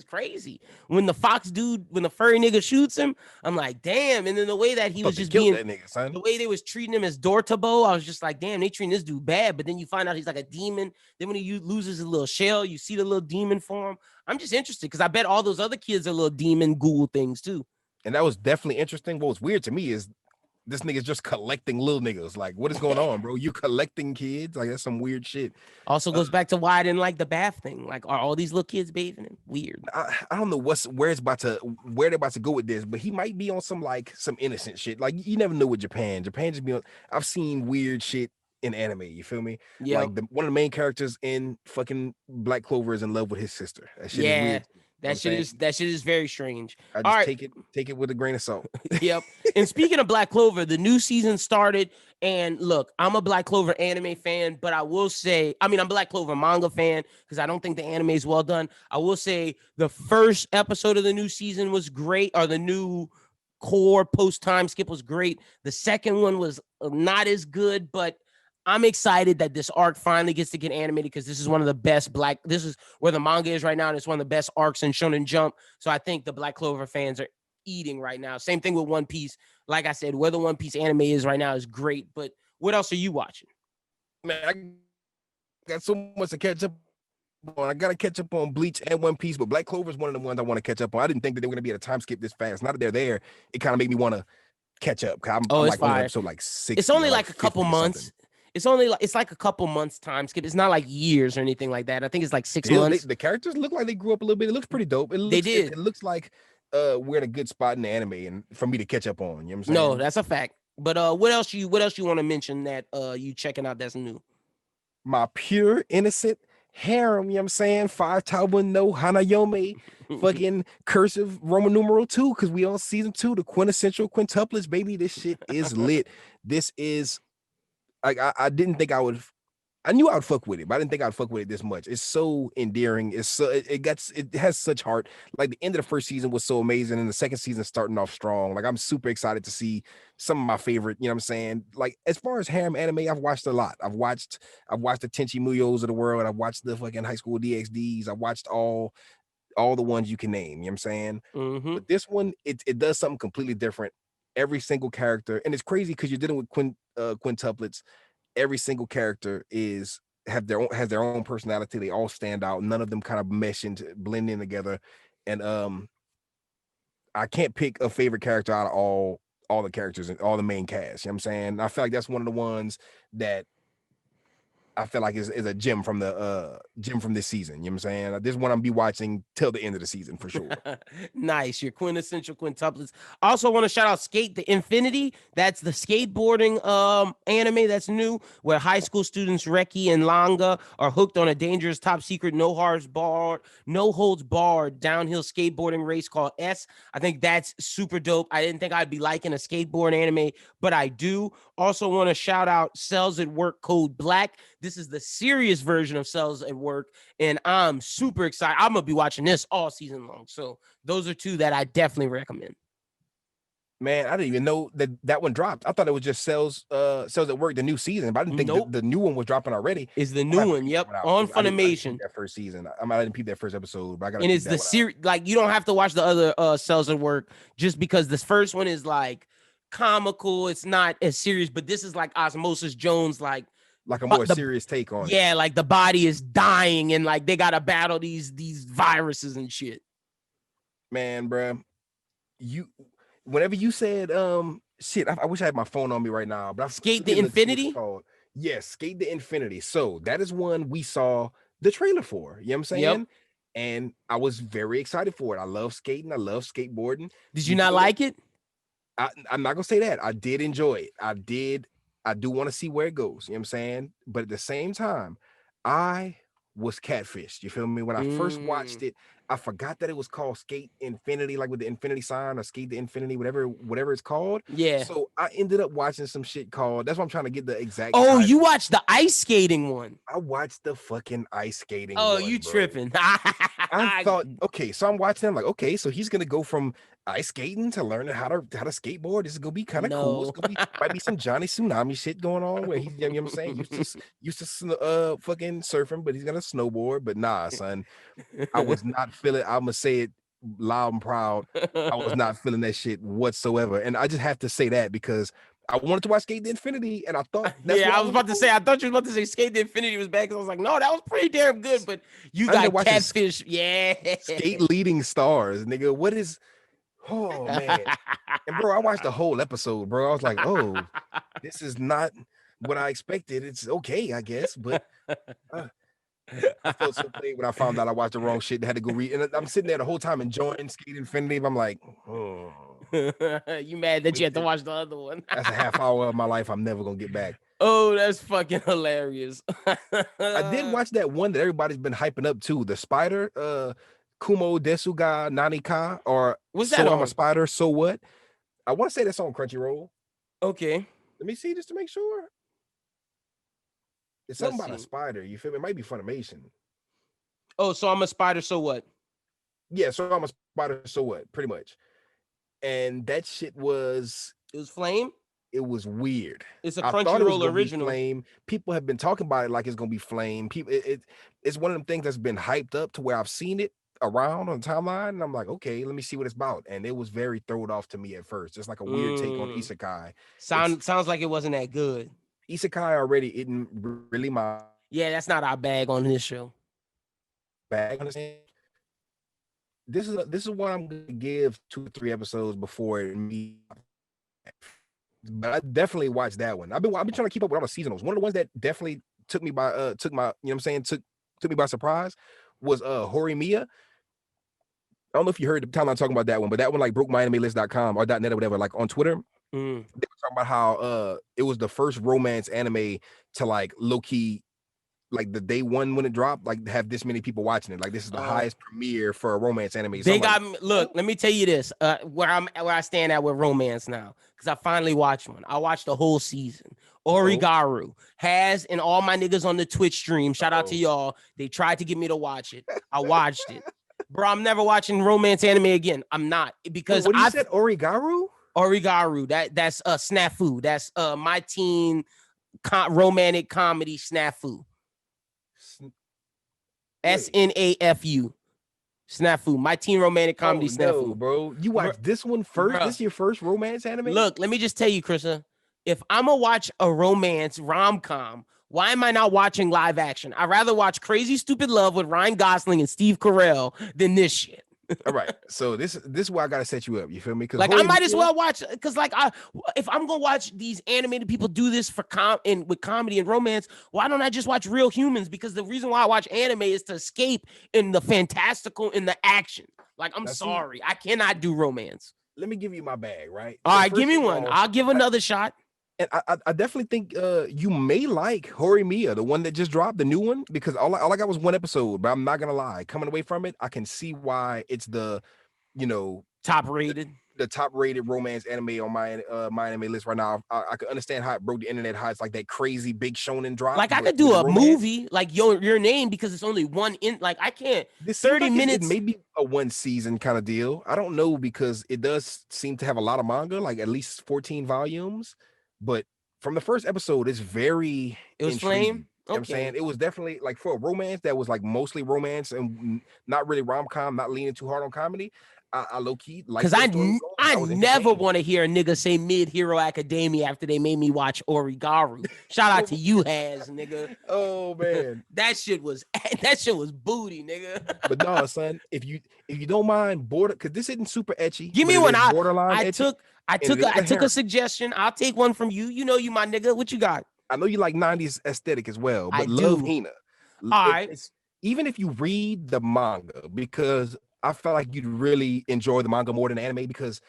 S1: crazy." When the fox dude, when the furry nigga shoots him, I'm like, "Damn!" And then the way that
S2: I
S1: he
S2: thought
S1: was
S2: they
S1: just
S2: killed
S1: being,
S2: that nigga, son.
S1: the way they was treating him as Dortabo, I was just like, "Damn, they treating this dude bad." But then you find out he's like a demon. Then when he loses his little shell, you see the little demon form. I'm just interested because I bet all those other kids are little demon ghoul things too.
S2: And that was definitely interesting. What was weird to me is this nigga's just collecting little niggas. Like, what is going on, bro? You collecting kids? Like, that's some weird shit.
S1: Also goes back to why I didn't like the bath thing. Like, are all these little kids bathing him? Weird.
S2: I don't know where they're about to go with this, but he might be on some like some innocent shit. Like you never know with Japan. Japan just be on. I've seen weird shit in anime. You feel me?
S1: Yep.
S2: Like one of the main characters in fucking Black Clover is in love with his sister. That shit is
S1: Yeah.
S2: weird. You know what I'm saying?
S1: That shit is very strange.
S2: I
S1: All
S2: just
S1: right.
S2: take it with a grain of salt.
S1: Yep. And speaking of Black Clover, the new season started. And look, I'm a Black Clover anime fan, but I will say, I mean, I'm Black Clover manga fan because I don't think the anime is well done. I will say the first episode of the new season was great, or the new core post time skip was great. The second one was not as good, but I'm excited that this arc finally gets to get animated because this is one of the best this is where the manga is right now, and it's one of the best arcs in Shonen Jump. So I think the Black Clover fans are eating right now. Same thing with One Piece. Like I said, where the One Piece anime is right now is great. But what else are you watching?
S2: Man, I got so much to catch up on. I gotta catch up on Bleach and One Piece, but Black Clover is one of the ones I want to catch up on. I didn't think that they were gonna be at a time skip this fast. Now that they're there, it kind of made me want to catch up.
S1: Oh,
S2: I'm
S1: it's
S2: like on
S1: fire.
S2: episode like 60.
S1: It's only
S2: or
S1: like a couple
S2: 50 or
S1: months.
S2: something.
S1: It's like a couple months time skip. It's not like years or anything like that. I think it's like 6 months.
S2: The characters look like they grew up a little bit. It looks pretty dope.
S1: They did.
S2: It looks like we're in a good spot in the anime and for me to catch up on. You know what I'm saying?
S1: No, that's a fact. But what else you want to mention that you checking out that's new?
S2: My pure innocent harem, you know what I'm saying? 5 Tauba no Hanayome, fucking cursive Roman numeral 2, because we on season 2, the quintessential quintuplets, baby. This shit is lit. This is like I didn't think I knew I would fuck with it, but I didn't think I'd fuck with it this much. It's so endearing. It's so it has such heart. Like the end of the first season was so amazing, and the second season starting off strong. Like I'm super excited to see some of my favorite. You know what I'm saying? Like as far as harem anime, I've watched a lot. I've watched the Tenchi Muyos of the world. I've watched the fucking High School DxDs. I've watched all the ones you can name. You know what I'm saying?
S1: Mm-hmm.
S2: But this one, it does something completely different. Every single character, and it's crazy because you're dealing with quintuplets. Every single character has their own personality. They all stand out. None of them kind of mesh into blend in together. And I can't pick a favorite character out of all the characters and all the main cast. You know what I'm saying? I feel like that's one of the ones that I feel like is a gem from this season. You know what I'm saying? This one I'll be watching till the end of the season for sure.
S1: Nice. Your quintessential quintuplets. Also want to shout out Skate the Infinity. That's the skateboarding anime that's new, where high school students Reki and Langa are hooked on a dangerous top secret no holds barred downhill skateboarding race called S. I think that's super dope. I didn't think I'd be liking a skateboard anime, but I do. Also want to shout out Cells at Work Code Black. This is the serious version of Cells at Work, and I'm super excited. I'm gonna be watching this all season long. So those are two that I definitely recommend.
S2: Man, I didn't even know that one dropped. I thought it was just sales at work, the new season, but I didn't think
S1: Nope,
S2: the new one was dropping already.
S1: is the
S2: I might
S1: new
S2: have to
S1: one.
S2: peep that
S1: Yep,
S2: one out
S1: on
S2: because I didn't peep
S1: Funimation.
S2: that first season. I didn't peep that first episode, but I gotta
S1: And
S2: peep
S1: it's the
S2: that one out.
S1: series. Like you don't have to watch the other Cells at Work just because this first one is like comical. It's not as serious, but this is like Osmosis Jones, like
S2: Like a more
S1: the
S2: serious take on it.
S1: yeah, like the body is dying and like they gotta battle these viruses and shit.
S2: Man, bruh, you whenever you said shit, I wish I had my phone on me right now, but
S1: Skate
S2: let me
S1: the
S2: look see what it's
S1: Infinity.
S2: called. Yes, Skate the Infinity. So that is one we saw the trailer for. You know what I'm
S1: Yep.
S2: saying? And I was very excited for it. I love skating, I love skateboarding.
S1: Did you
S2: You
S1: not
S2: feel me?
S1: like it?
S2: I'm not gonna say that. I did enjoy it. I do want to see where it goes. You know what I'm saying? But at the same time, I was catfished. You feel me? When I first watched
S1: Mm,
S2: it, I forgot that it was called Skate Infinity, like with the infinity sign or Skate the Infinity, whatever it's called.
S1: yeah.
S2: So I ended up watching some shit called. That's why I'm trying to get the exact
S1: Oh,
S2: title.
S1: you watched the ice skating one.
S2: I watched the fucking ice skating
S1: Oh,
S2: one,
S1: you
S2: bro.
S1: tripping?
S2: I thought, okay, so I'm watching. I'm like, okay, so he's gonna go from ice skating to learning how to skateboard. This is gonna be kind of cool. It's
S1: No.
S2: gonna be might be some Johnny Tsunami shit going on where he's, you know what I'm saying, fucking surfing, but he's gonna snowboard. But nah, son, I was not feeling. I'm gonna say it loud and proud. I was not feeling that shit whatsoever, and I just have to say that because I wanted to watch Skate the Infinity, and I thought that's
S1: Yeah,
S2: what
S1: I
S2: I
S1: was
S2: was
S1: about to say.
S2: doing.
S1: I thought you were about to say Skate the Infinity was bad because I was like, no, that was pretty damn good. But you
S2: I ended up
S1: got
S2: watching
S1: catfish. Yeah.
S2: Skate Leading Stars, nigga. What is? Oh man. And bro, I watched the whole episode, bro. I was like, oh, this is not what I expected. It's okay, I guess, but uh, I felt so played when I found out I watched the wrong shit and had to go read. And I'm sitting there the whole time enjoying Skate Infinity. I'm like, oh,
S1: You mad that you had to
S2: wasted.
S1: watch the other one?
S2: That's a half hour of my life I'm never gonna get back.
S1: Oh, that's fucking hilarious.
S2: I did watch that one that everybody's been hyping up too, the spider, Kumo Desuga Nanika, or
S1: What's that
S2: So I'm a
S1: on?
S2: Spider, So What? I want to say that's on Crunchyroll.
S1: Okay,
S2: Let me see just to make sure. It's
S1: let's
S2: something about a
S1: see.
S2: spider. You feel me? It might be Funimation.
S1: Oh, so I'm a spider. So what?
S2: Yeah, so I'm a spider. So what? Pretty much. And that shit was
S1: It was Flame.
S2: it was weird.
S1: It's a
S2: I thought it was
S1: Crunchyroll
S2: gonna be
S1: original.
S2: Flame. People have been talking about it like it's gonna be Flame. People, it's one of them things that's been hyped up to where I've seen it around on the timeline, and I'm like, okay, let me see what it's about. And it was very thrown off to me at first. It's like a weird take on
S1: Mm.
S2: isekai. It's
S1: Sounds like it wasn't that good.
S2: isekai already isn't really my
S1: Yeah, that's not our bag on this show.
S2: bag. Understand? This is what I'm gonna give 2 or 3 episodes before it me. But I definitely watched that one. I've been trying to keep up with all the seasonals. One of the ones that definitely took my, you know what I'm saying, took me by surprise was Horimiya. I don't know if you heard the time I'm talking about that one, but that one like broke myanime.com or .net or whatever, like on Twitter.
S1: Mm.
S2: They were talking about how it was the first romance anime to like low key, like the day one when it dropped, like have this many people watching it. Like this is the
S1: Oh,
S2: highest premiere for a romance anime. So
S1: they
S2: I'm like,
S1: got me. Look, let me tell you this. Where I stand at with romance now, because I finally watched one. I watched the whole season.
S2: oh,
S1: Origaru has, and all my niggas on the Twitch stream. Shout out to
S2: oh.
S1: y'all. They tried to get me to watch it. I watched it, bro. I'm never watching romance anime again. I'm not
S2: Wait,
S1: because
S2: what do you
S1: I
S2: said? Origaru?
S1: Origaru. That's snafu. That's my teen romantic comedy snafu.
S2: Wait.
S1: SNAFU. Snafu. My teen romantic
S2: Oh
S1: comedy
S2: no,
S1: snafu.
S2: bro. You
S1: Br-
S2: watched this one first? This
S1: Bruh.
S2: is your first romance anime?
S1: Look, let me just tell you, Krista. If I'm gonna watch a romance rom-com, why am I not watching live action? I'd rather watch Crazy Stupid Love with Ryan Gosling and Steve Carell than this shit.
S2: All right. So this is why I gotta set you up. You feel me? Because
S1: Like I might as well watch because like if I'm gonna watch these animated people do this for with comedy and romance, why don't I just watch real humans? Because the reason why I watch anime is to escape in the fantastical in the action. Like I'm
S2: now see,
S1: sorry, I cannot do romance.
S2: let me give you my bag, right?
S1: All
S2: So
S1: right, give
S2: first
S1: me
S2: of
S1: one.
S2: all,
S1: I'll give another shot.
S2: and I definitely think you may like Horimiya, the one that just dropped, the new one, because all I got was one episode, but I'm not gonna lie, coming away from it, I can see why it's the, you know,
S1: Top
S2: the,
S1: rated.
S2: the top rated romance anime on my anime list right now. I can understand how it broke the internet, how it's like that crazy big shonen drop.
S1: Like I
S2: But
S1: could
S2: with
S1: do
S2: the
S1: a
S2: romance,
S1: movie like your name because it's only one in. Like I can't
S2: this seems
S1: 30
S2: like it
S1: minutes.
S2: may be a one season kind of deal. I don't know because it does seem to have a lot of manga, like at least 14 volumes. But from the first episode, it's very
S1: It was
S2: intriguing.
S1: Flame.
S2: You know what I'm saying?
S1: Okay,
S2: It was definitely like for a romance that was like mostly romance and not really rom-com, not leaning too hard on comedy. I low-key like
S1: because
S2: where the story was going.
S1: I
S2: I was
S1: never
S2: entertained.
S1: want to hear a nigga say Mid Hero Academia after they made me watch Origaru. Shout out to you, Has nigga.
S2: Oh man.
S1: that shit was booty, nigga.
S2: But no, son, if you don't mind border, because this isn't super etchy,
S1: Give
S2: but
S1: me
S2: it
S1: one.
S2: is borderline
S1: I
S2: etchy,
S1: took I
S2: and
S1: took
S2: it is
S1: a, I
S2: a
S1: took a
S2: harem.
S1: suggestion. I'll take one from you. You know you my nigga. What you got?
S2: I know you like 90s aesthetic as well,
S1: I
S2: but love
S1: do.
S2: Hina.
S1: All right.
S2: It's even if you read the manga, because I felt like you'd really enjoy the manga more than anime because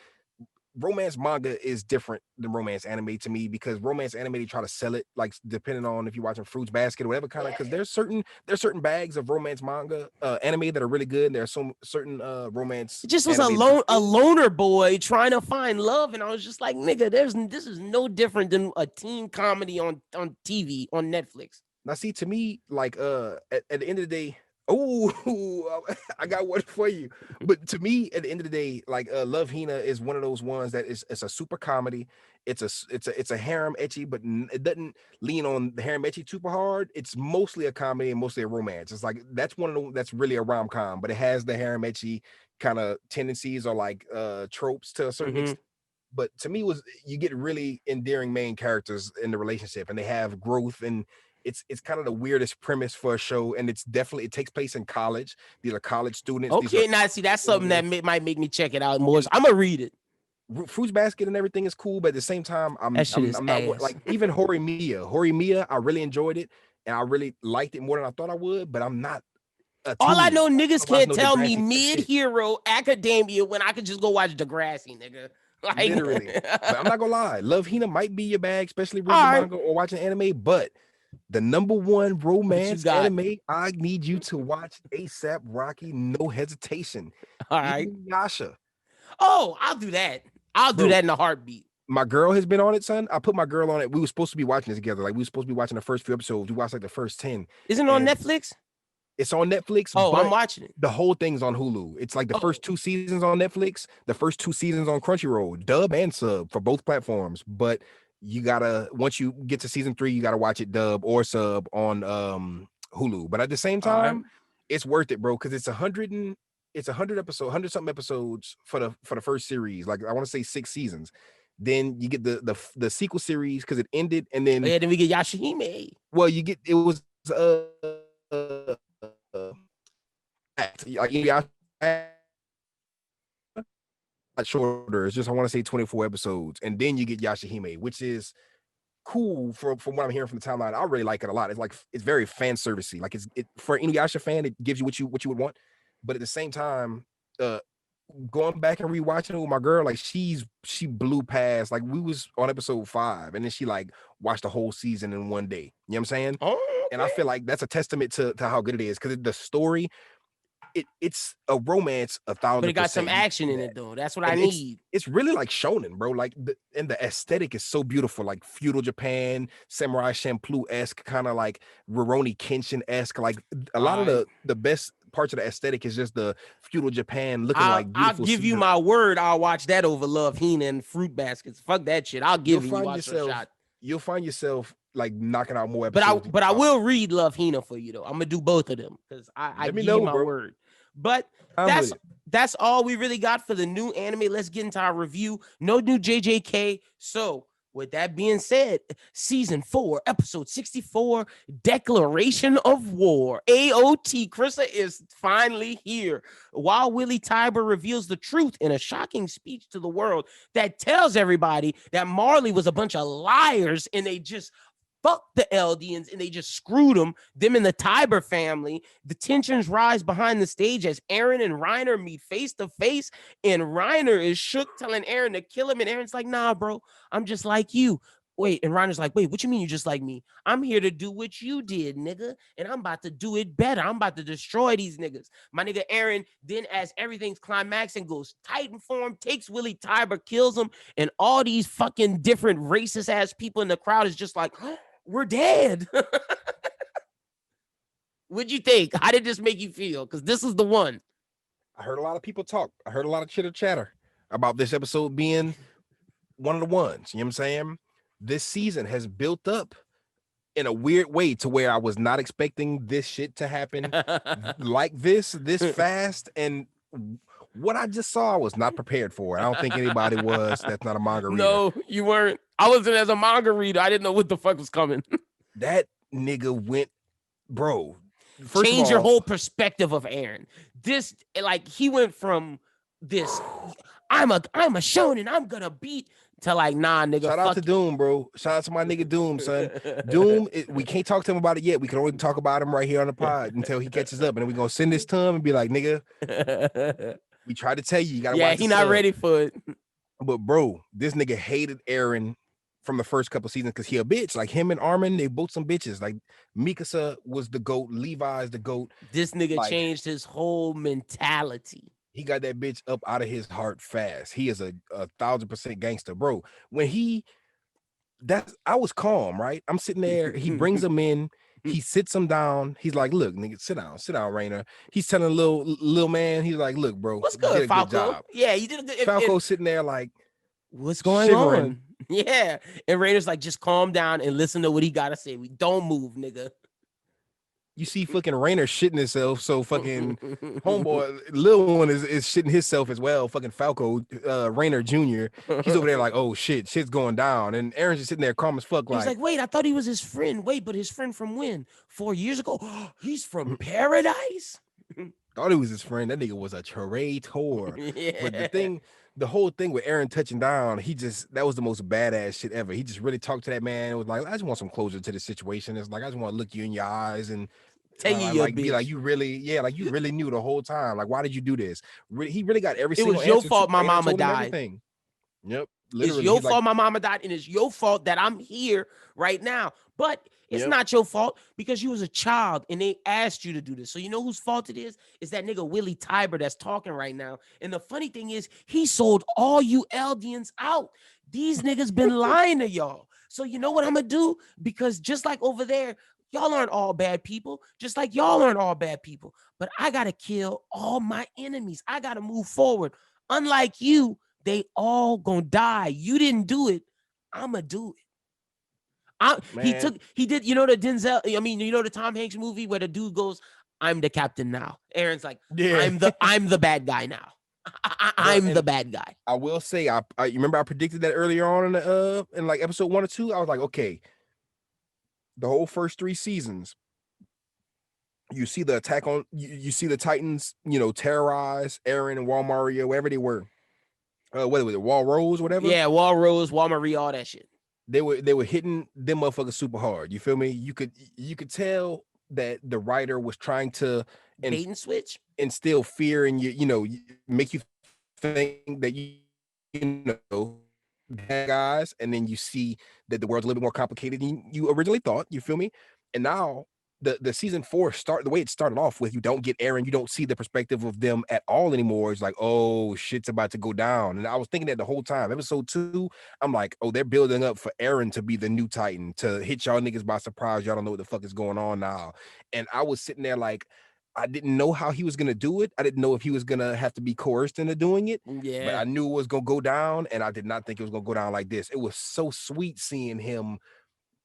S2: romance manga is different than romance anime to me because romance anime they try to sell it like depending on if you're watching Fruits Basket or whatever kind of because there's certain bags of romance manga anime that are really good and there are some certain romance
S1: It just was
S2: anime that are
S1: a
S2: good.
S1: loner boy trying to find love, and I was just like, nigga, this is no different than a teen comedy on TV on Netflix.
S2: Now, see, to me, like, at the end of the day, oh, I got one for you. But to me, at the end of the day, like, Love Hina is one of those ones that is it's a super comedy. It's a harem etchy, but it doesn't lean on the harem etchy super hard. It's mostly a comedy and mostly a romance. It's like that's one of the that's really a rom com, but it has the harem etchy kind of tendencies or like tropes to a certain
S1: Mm-hmm.
S2: extent. But to me, was you get really endearing main characters in the relationship, and they have growth and it's kind of the weirdest premise for a show, and it takes place in college. These are college students. These are
S1: Okay, now see that's something that might make me check it out more.
S2: and
S1: I'm gonna read it.
S2: Fruits Basket and everything is cool, but at the same time,
S1: That shit is
S2: I'm not
S1: ass.
S2: like even Horimiya. I really enjoyed it, and I really liked it more than I thought I would. But I'm not a
S1: All I
S2: teen.
S1: know,
S2: Like, I'm
S1: niggas
S2: not watching
S1: can't
S2: no
S1: tell me
S2: Degrassi type
S1: Mid
S2: shit.
S1: Hero Academia when I could just go watch Degrassi, nigga. Like,
S2: Literally. But I'm not gonna lie, Love Hina might be your bag, especially reading the
S1: all right,
S2: manga or watching anime. But the number one
S1: what you
S2: romance
S1: got?
S2: anime I need you to watch ASAP Rocky, no hesitation.
S1: All right.
S2: Inuyasha.
S1: Oh, I'll do that. I'll do
S2: Bro,
S1: that in a heartbeat.
S2: my girl has been on it, son. I put my girl on it. We were supposed to be watching it together. Like we were supposed to be watching the first few episodes. We watched like the first 10.
S1: Isn't it on
S2: And
S1: Netflix?
S2: it's on Netflix,
S1: Oh, I'm
S2: but
S1: watching it.
S2: the whole thing's on Hulu. It's like the
S1: Oh,
S2: first 2 seasons on Netflix, the first 2 seasons on Crunchyroll, dub and sub for both platforms. But you gotta once you get to season 3, you gotta watch it dub or sub on Hulu. But at the same
S1: all right.
S2: time, it's worth it, bro, because it's 100 something episodes for the first series. Like I want to say 6 seasons. Then you get the sequel series because it ended, and
S1: Oh,
S2: then
S1: yeah, then we get Yoshihime.
S2: well, you get it was like shorter. It's just I want to say 24 episodes, and then you get Yashahime, which is cool from what I'm hearing from the timeline. I really like it a lot. It's like it's very fan servicey. Like it for an Inuyasha fan, it gives you what you would want, but at the same time, uh, going back and rewatching it with my girl, like she blew past. Like we was on episode 5, and then she like watched the whole season in one day. You know what I'm saying?
S1: Oh,
S2: And I
S1: okay.
S2: feel like that's a testament to how good it is because the story it's a romance a
S1: But it
S2: thousand
S1: got some
S2: percent. You
S1: action
S2: see
S1: in
S2: that.
S1: it though. That's what I
S2: And
S1: need.
S2: it's really like shonen, bro. Like and the aesthetic is so beautiful, like feudal Japan, Samurai Champloo-esque, kind of like Rurouni Kenshin-esque. Like a
S1: All
S2: lot of
S1: right.
S2: the best parts of the aesthetic is just the feudal Japan looking like
S1: I'll
S2: beautiful
S1: give you
S2: scenery.
S1: my word. I'll watch that over Love Hina and Fruit Baskets. Fuck that shit. I'll
S2: You'll
S1: give
S2: find
S1: Inuyasha a
S2: yourself,
S1: shot.
S2: you'll find yourself like knocking out more
S1: But
S2: episodes.
S1: I will read Love Hina for you though. I'm gonna do both of them because I
S2: Let me
S1: give you
S2: know,
S1: my
S2: bro.
S1: word. But
S2: I'm with
S1: that's
S2: it.
S1: that's all we really got for the new anime. Let's get into our review. No new JJK. So with that being said, season 4, episode 64, Declaration of War. AOT. Krista is finally here. While Willie Tiber reveals the truth in a shocking speech to the world that tells everybody that Marley was a bunch of liars and they just fucked the Eldians and they just screwed them and the Tiber family. The tensions rise behind the stage as Aaron and Reiner meet face to face, and Reiner is shook, telling Aaron to kill him, and Aaron's like, nah, bro, I'm just like you. wait, and Reiner's like, wait, what you mean you just like me? I'm here to do what you did, nigga, and I'm about to do it better. I'm about to destroy these niggas. My nigga Aaron then, as everything's climaxing, goes Titan form, takes Willie Tiber, kills him, and all these fucking different racist ass people in the crowd is just like, oh, we're dead. What'd you think? How did this make you feel? Because this is the one.
S2: I heard a lot of people talk. I heard a lot of chitter chatter about this episode being one of the ones. You know what I'm saying? This season has built up in a weird way to where I was not expecting this shit to happen like this fast. And what I just saw, I was not prepared for. I don't think anybody was. That's not a manga reader.
S1: No, you weren't. I wasn't as a manga reader. I didn't know what the fuck was coming.
S2: That nigga went, bro.
S1: Change your whole perspective of Aaron. This, like, he went from this, I'm a shonen, I'm gonna beat, to like, nah, nigga.
S2: Shout out to Doom, bro. Shout out to my nigga Doom, son. Doom, we can't talk to him about it yet. We can only talk about him right here on the pod until he catches up, and then we're gonna send this to him and be like, nigga, we tried to tell you, you gotta watch. Yeah,
S1: he not ready for it.
S2: But bro, this nigga hated Aaron from the first couple seasons because he a bitch. Like him and Armin, they both some bitches. Like Mikasa was the GOAT, Levi's the GOAT.
S1: This nigga changed his whole mentality.
S2: He got that bitch up out of his heart fast. He is a 1,000% gangster, bro. I was calm, right? I'm sitting there. He brings him in. He sits him down. He's like, "Look, nigga, sit down, Rainer." He's telling little man, he's like, "Look, bro,
S1: what's good, Falco? Yeah, you did a good.
S2: Falco sitting there like,
S1: what's going on? Yeah, and Rainer's like, just calm down and listen to what he gotta say. We don't move, nigga.
S2: You see fucking Rainer shitting himself, so fucking homeboy, little one is shitting himself as well. Fucking Falco, Rainer Jr. He's over there like, oh shit's going down. And Aaron's just sitting there calm as fuck.
S1: He's like, wait, I thought he was his friend. Wait, but his friend from when? 4 years ago? He's from paradise?
S2: Thought he was his friend. That nigga was a traitor. Yeah. But the whole thing with Aaron touching down, that was the most badass shit ever. He just really talked to that man. It was like, I just want some closure to the situation. It's like, I just want to look you in your eyes and
S1: tell you
S2: like, be like, you really knew the whole time. Like, why did you do this? He really got every single answer.
S1: It was your fault my mama died.
S2: Yep.
S1: Literally. It's your fault my mama died, and it's your fault that I'm here right now. But it's not your fault because you was a child and they asked you to do this. So you know whose fault it is? It's that nigga Willie Tiber that's talking right now. And the funny thing is, he sold all you Eldians out. These niggas been lying to y'all. So you know what I'm gonna do? Because just like over there, y'all aren't all bad people, just like y'all aren't all bad people. But I gotta kill all my enemies. I gotta move forward. Unlike you, they all gonna die. You didn't do it. I'ma do it. He did, you know, the the Tom Hanks movie where the dude goes, I'm the captain now. Aaron's like, yeah. I'm the bad guy now. I'm the bad guy.
S2: I will say, I you remember I predicted that earlier on in like episode 1 or 2. I was like, okay, the whole first 3 seasons, you see the attack on you see the Titans, terrorize Aaron and Walmaria, wherever they were. What was it, Wall Rose, whatever?
S1: Yeah, Wall Rose, Walmaria, all that shit.
S2: They were hitting them motherfuckers super hard. You feel me? You could tell that the writer was trying to
S1: bait and switch,
S2: instill fear in you, make you think that you bad guys, and then you see that the world's a little bit more complicated than you originally thought. You feel me? And now the season 4 the way it started off with, you don't get Aaron, you don't see the perspective of them at all anymore. It's like, oh, shit's about to go down. And I was thinking that the whole time. Episode 2, I'm like, oh, they're building up for Aaron to be the new Titan, to hit y'all niggas by surprise. Y'all don't know what the fuck is going on now. And I was sitting there like, I didn't know how he was gonna do it. I didn't know if he was gonna have to be coerced into doing it.
S1: Yeah.
S2: But I knew it was gonna go down, and I did not think it was gonna go down like this. It was so sweet seeing him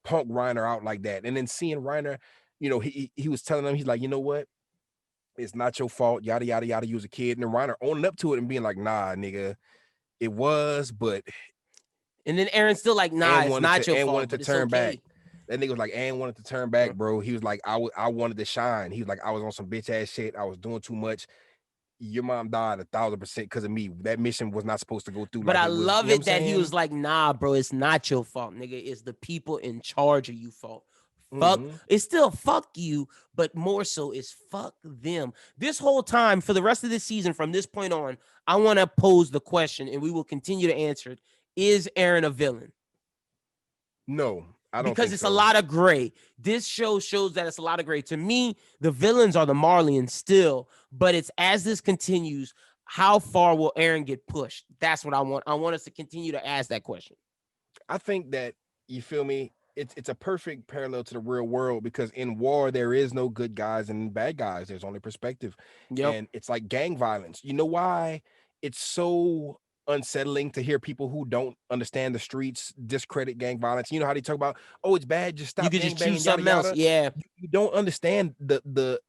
S2: punk Reiner out like that, and then seeing Reiner, he was telling him, he's like, you know what? It's not your fault, yada, yada, yada. You was a kid. And then Reiner owning up to it and being like, nah, nigga, it was, but.
S1: And then Aaron's still like, nah, it's not your fault.
S2: Wanted to turn back. That nigga was like, Ann wanted to turn back, bro. He was like, I wanted to shine. He was like, I was on some bitch ass shit. I was doing too much. Your mom died 1,000% because of me. That mission was not supposed to go through.
S1: But I love it that he was like, nah, bro, it's not your fault, nigga. It's the people in charge of you fault. Fuck, it's still fuck you, but more so it's fuck them. This whole time, for the rest of this season, from this point on, I want to pose the question, and we will continue to answer it. Is Aaron a villain?
S2: No, I don't
S1: because
S2: think
S1: it's a
S2: so.
S1: lot of gray. This show shows that it's a lot of gray. To me, the villains are the Marlians still, but it's as this continues, how far will Aaron get pushed? That's what I want. I want us to continue to ask that question.
S2: I think that, you feel me, it's a perfect parallel to the real world, because in war there is no good guys and bad guys. There's only perspective.
S1: Yep.
S2: And it's like gang violence. You know why it's so unsettling to hear people who don't understand the streets discredit gang violence? You know how they talk about, oh, it's bad, just
S1: You
S2: stop
S1: could
S2: gang
S1: just choose
S2: banging, yada
S1: something else.
S2: yada.
S1: Yeah.
S2: You don't understand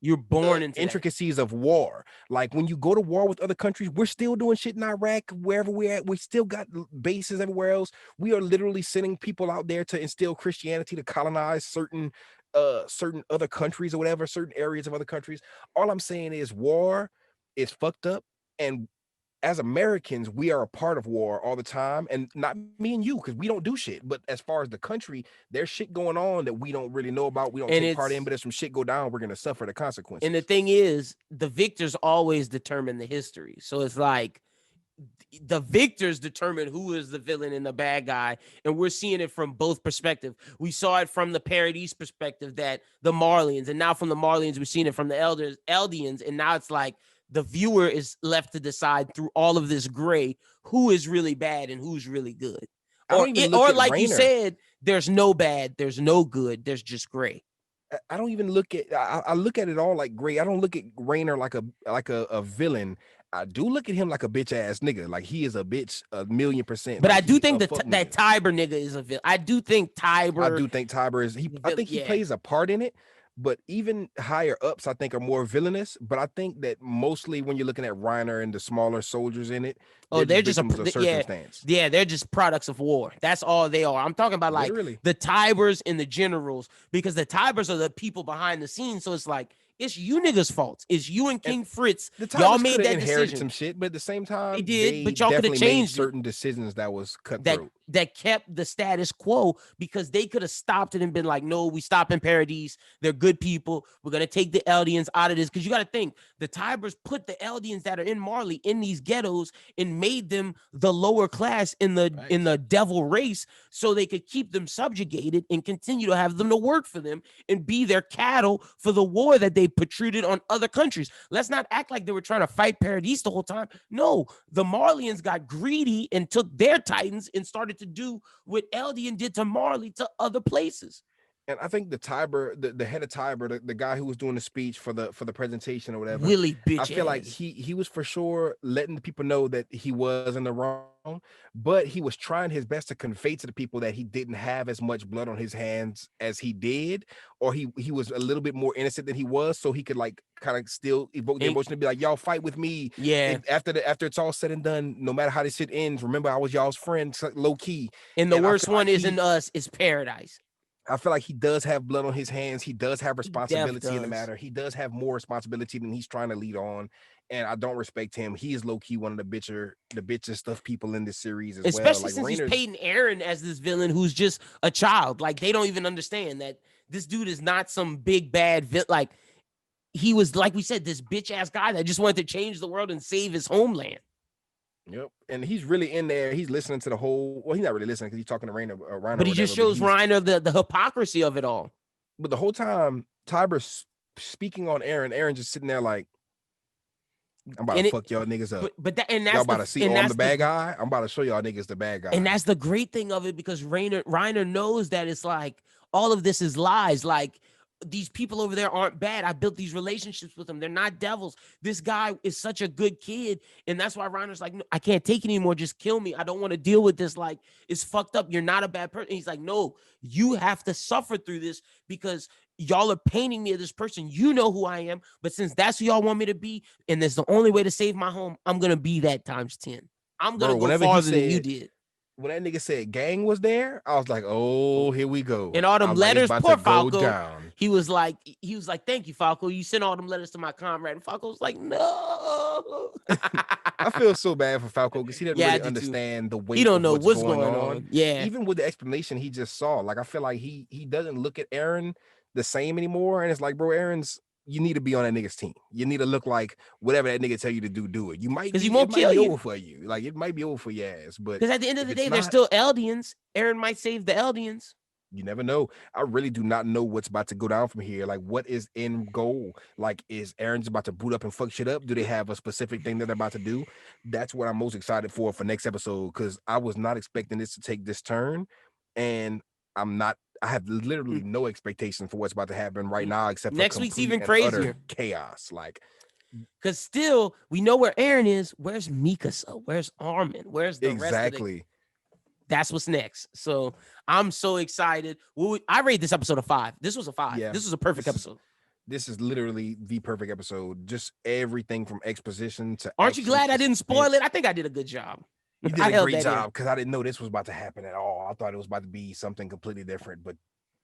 S1: You're born
S2: the
S1: into that.
S2: intricacies of war. Like when you go to war with other countries, we're still doing shit in Iraq, wherever we're at. We still got bases everywhere else. We are literally sending people out there to instill Christianity, to colonize certain other countries or whatever, certain areas of other countries. All I'm saying is war is fucked up, and as Americans, we are a part of war all the time, and not me and you, because we don't do shit. But as far as the country, there's shit going on that we don't really know about. We don't
S1: And
S2: take part in,
S1: it's
S2: but if some shit go down, we're gonna suffer the
S1: and the
S2: consequences.
S1: thing is, the victors always determine the history. So it's like the victors determine who is the villain and the bad guy, and we're seeing it from both perspectives. We saw it from the Paradise perspective, that the Marlians, and now from the Marlians we're seeing it from the Eldians, and now it's like the viewer is left to decide through all of this gray who is really bad and who's really good.
S2: I don't even look
S1: Or
S2: at
S1: like you
S2: Rainer.
S1: said, there's no bad, there's no good, there's just gray.
S2: I don't even look at. I look at it all like gray. I don't look at Rainer like a villain. I do look at him like a bitch ass nigga. Like he is a bitch 1,000,000%.
S1: But
S2: Like
S1: I do
S2: he
S1: think
S2: a
S1: that
S2: fuck
S1: that
S2: nigga.
S1: Tiber nigga is a villain. I do think
S2: I
S1: Tiber
S2: do think Tiber is he.
S1: the
S2: I
S1: villain.
S2: think he
S1: Yeah.
S2: plays a part in it, but even higher ups, I think, are more villainous. But I think that mostly when you're looking at Reiner and the smaller soldiers in it,
S1: Oh,
S2: they're
S1: they're
S2: just
S1: just
S2: victims of
S1: yeah,
S2: circumstance.
S1: yeah. They're just products of war. That's all they are. I'm talking about like
S2: Literally,
S1: the Tibers and the generals, because the Tibers are the people behind the scenes. So it's like it's you niggas' fault. It's you and
S2: and
S1: King Fritz.
S2: the
S1: Y'all
S2: Tibers could
S1: made
S2: have
S1: that
S2: inherited
S1: decision.
S2: some shit, but at the same
S1: They
S2: time,
S1: did,
S2: they
S1: but y'all could have
S2: definitely made
S1: changed it.
S2: certain decisions that was
S1: that
S2: cutthroat.
S1: that kept the status quo, because they could have stopped it and been like, no, we stop in Paradise. They're good people. We're gonna take the Eldians out of this. Because you got to think, the Tibers put the Eldians that are in Marley in these ghettos and made them the lower class in
S2: Facts.
S1: the devil race, so they could keep them subjugated and continue to have them to work for them and be their cattle for the war that they protruded on other countries. Let's not act like they were trying to fight Paradise the whole time. No, the Marlians got greedy and took their Titans and started to do what Eldian did to Marley to other places.
S2: And I think the Tiber, the head of Tiber, the guy who was doing the speech for the presentation or whatever,
S1: Willie
S2: I
S1: bitch
S2: feel like
S1: ass.
S2: he was for sure letting the people know that he was in the wrong, but he was trying his best to convey to the people that he didn't have as much blood on his hands as he did, or he was a little bit more innocent than he was, so he could like kind of still evoke the
S1: And,
S2: emotion to be like, y'all fight with me.
S1: yeah.
S2: After it's all said and done, no matter how this shit ends, remember I was y'all's friend, low key.
S1: And the
S2: And
S1: worst one isn't us, it's Paradise.
S2: I feel like he does have blood on his hands. He does have
S1: He def
S2: responsibility in the
S1: does.
S2: matter. He does have more responsibility than he's trying to lead on. And I don't respect him. He is low key one of the bitches stuff people in this series as well.
S1: Especially
S2: Like
S1: since he's
S2: Rainer's,
S1: painting Aaron as this villain who's just a child. Like they don't even understand that this dude is not some big bad villain. Like he was, like we said, this bitch ass guy that just wanted to change the world and save his homeland.
S2: yep. And he's really in there. He's listening to the whole. Well, he's not really listening because he's talking to Rainer or
S1: But he
S2: whatever.
S1: just shows Reiner the hypocrisy of it all.
S2: But the whole time, Tiber's speaking on Aaron. Aaron just sitting there like, I'm about
S1: And
S2: to
S1: it,
S2: fuck y'all niggas up.
S1: but that and
S2: Y'all
S1: that's
S2: about
S1: the
S2: to see
S1: and
S2: I'm
S1: that's
S2: the bad
S1: the
S2: guy. I'm about to show y'all niggas the bad guy.
S1: and that's the great thing of it, because Reiner knows that it's like all of this is lies. Like these people over there aren't bad. I built these relationships with them. They're not devils. This guy is such a good kid. And that's why Reiner's like, no, I can't take it anymore. Just kill me. I don't want to deal with this. Like, it's fucked up. You're not a bad person. And he's like, no, you have to suffer through this because y'all are painting me as this person. You know who I am. But since that's who y'all want me to be, and that's the only way to save my home, I'm going to be that times 10. I'm going
S2: Bro,
S1: to go
S2: whenever he
S1: farther than you
S2: said,
S1: did.
S2: when that nigga said gang was there, I was like, oh, here we go.
S1: And all
S2: I
S1: them
S2: was like, it's
S1: letters,
S2: about
S1: poor
S2: to go
S1: Falco.
S2: down.
S1: He was like, thank you, Falco. You sent all them letters to my comrade. And Falco was like, no.
S2: I feel so bad for Falco because he doesn't
S1: Yeah, I
S2: really
S1: do too.
S2: understand the
S1: He
S2: weight
S1: don't
S2: of
S1: know
S2: what's
S1: what's
S2: going
S1: going
S2: on.
S1: on. Yeah.
S2: Even with the explanation he just saw, like I feel like he doesn't look at Aaron the same anymore. And it's like, bro, you need to be on that nigga's team. You need to look like whatever that nigga tell you to do it.
S1: Because he
S2: It
S1: won't
S2: might
S1: kill
S2: be
S1: you.
S2: over for you. Like it might be over for your ass. But
S1: Because at the end of
S2: if
S1: the
S2: it's
S1: day, they're
S2: not,
S1: still Eldians. Aaron might save the Eldians.
S2: You never know. I really do not know what's about to go down from here. Like, what is in goal? Like, is Aaron's about to boot up and fuck shit up? Do they have a specific thing that they're about to do? That's what I'm most excited for next episode, because I was not expecting this to take this turn, and I'm not. I have literally no expectation for what's about to happen right now, except for
S1: Next week's
S2: complete
S1: even
S2: and utter
S1: crazier.
S2: chaos. Like,
S1: because still we know where Aaron is. Where's Mikasa? Where's Armin? Where's the rest of the? That's what's next. So I'm so excited. I rate this episode a 5. This was a 5.
S2: Yeah,
S1: this was a perfect episode.
S2: This is literally the perfect episode. Just everything from exposition to
S1: Aren't you glad I didn't spoil it? I think I did a good job.
S2: You did a great job, because I didn't know this was about to happen at all. I thought it was about to be something completely different, but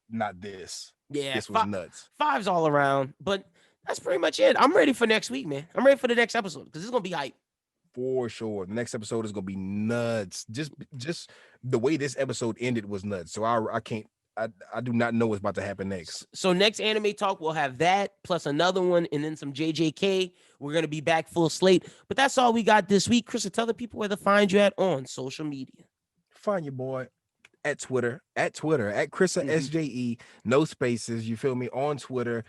S2: not this.
S1: Yeah,
S2: this was nuts.
S1: 5's all around, but that's pretty much it. I'm ready for next week, man. I'm ready for the next episode, because it's gonna be hype.
S2: For sure. The next episode is gonna be nuts. Just the way this episode ended was nuts. So I can't. I do not know what's about to happen next.
S1: So next anime talk, we'll have that plus another one, and then some JJK. We're gonna be back full slate. But that's all we got this week. Chris, tell the people where to find you at on social media.
S2: Find your boy at Twitter at Chrissa SJE, no spaces. You feel me? On Twitter.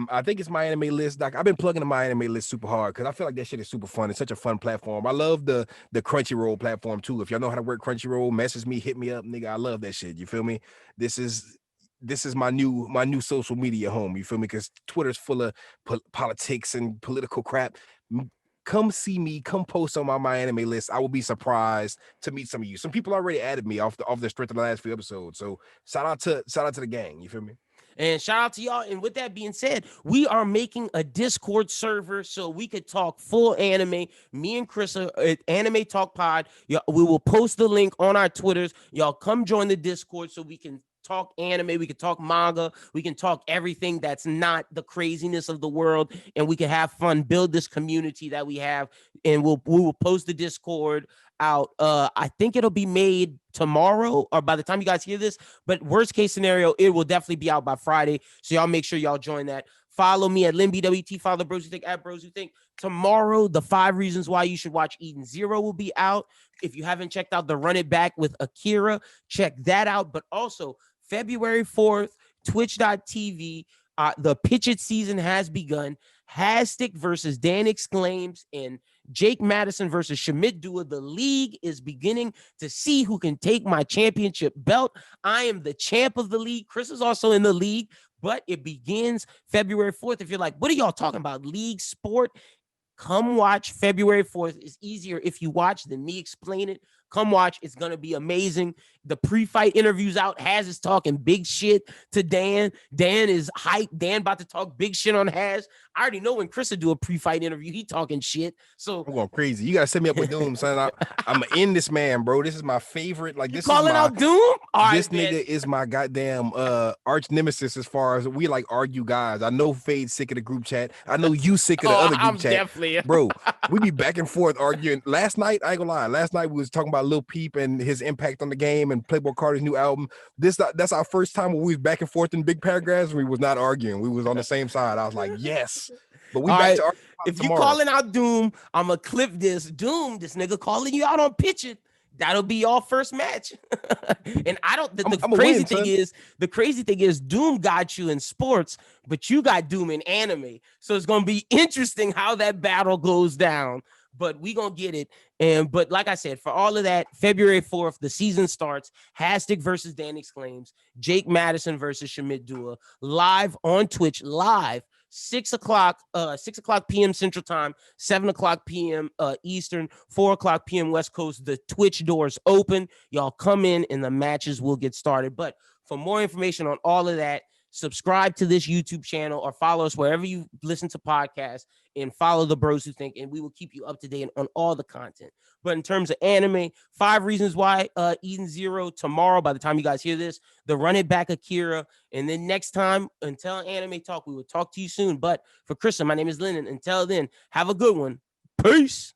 S2: I think it's My Anime List. I've been plugging the My Anime List super hard, because I feel like that shit is super fun. It's such a fun platform. I love the Crunchyroll platform too. If y'all know how to work Crunchyroll, message me, hit me up, nigga. I love that shit. You feel me? This is my new social media home. You feel me? Because Twitter's full of politics and political crap. Come see me. Come post on my Anime List. I will be surprised to meet some of you. Some people already added me off the strength of the last few episodes. So shout out to the gang. You feel me?
S1: And shout out to y'all. And with that being said, we are making a Discord server so we could talk full anime. Me and Chris at Anime Talk Pod. We will post the link on our Twitters. Y'all come join the Discord so we can talk anime, we can talk manga, we can talk everything that's not the craziness of the world, and we can have fun, build this community that we have. And we will post the Discord out. I think it'll be made tomorrow or by the time you guys hear this, but worst case scenario, it will definitely be out by Friday. So y'all make sure y'all join that. Follow me at LinBWT, follow Bros Who Think at Bros Who Think. Tomorrow, the 5 reasons why you should watch Eden Zero will be out. If you haven't checked out the Run It Back with Akira, check that out. But also February 4th, twitch.tv, the Pitch It season has begun. Hastic versus Dan Exclaims and Jake Madison versus Shamit Dua. The league is beginning to see who can take my championship belt. I am the champ of the league. Chris is also in the league, but it begins February 4th. If you're like, what are y'all talking about? League sport? Come watch February 4th. It's easier if you watch than me explain it. Come watch. It's going to be amazing. The pre-fight interviews out. Haz is talking big shit to Dan. Dan is hyped. Dan about to talk big shit on Haz. I already know when Chris will do a pre-fight interview, he talking shit. So
S2: I'm going crazy. You got to set me up with Doom, son. I'm going to end this man, bro. This is my favorite. Like,
S1: you
S2: this
S1: calling
S2: is my,
S1: out Doom? All
S2: this
S1: right,
S2: nigga is my goddamn arch nemesis as far as we like argue guys. I know Fade's sick of the group chat. I know you sick of the other group chat.
S1: Definitely.
S2: Bro, we be back and forth arguing. Last night, I ain't gonna lie. Last night we was talking about Lil Peep and his impact on the game and Playboy Carter's new album. That's our first time when we was back and forth in big paragraphs. We was not arguing. We was on the same side. I was like, yes. But we back to argue
S1: if
S2: tomorrow.
S1: You calling out Doom, I'm gonna clip this. Doom, this nigga calling you out on Pitch It. That'll be y'all first match. And I don't. The crazy thing is, Doom got you in sports, but you got Doom in anime. So it's gonna be interesting how that battle goes down. But we gonna get it. But like I said, for all of that, February 4th, the season starts. Hastic versus Dan Exclaims. Jake Madison versus Shamit Dua. Live on Twitch. Live. 6 o'clock p.m. Central Time, 7 o'clock p.m. Eastern, 4 o'clock p.m. West Coast. The Twitch doors open. Y'all come in and the matches will get started. But for more information on all of that, subscribe to this YouTube channel or follow us wherever you listen to podcasts and follow the Bros Who Think, and we will keep you up to date on all the content. But in terms of anime, 5 reasons why Eden Zero tomorrow, by the time you guys hear this, the Run It Back Akira, and then next time, until Anime Talk, we will talk to you soon. But for Krista, my name is Lennon. Until then, have a good one. Peace.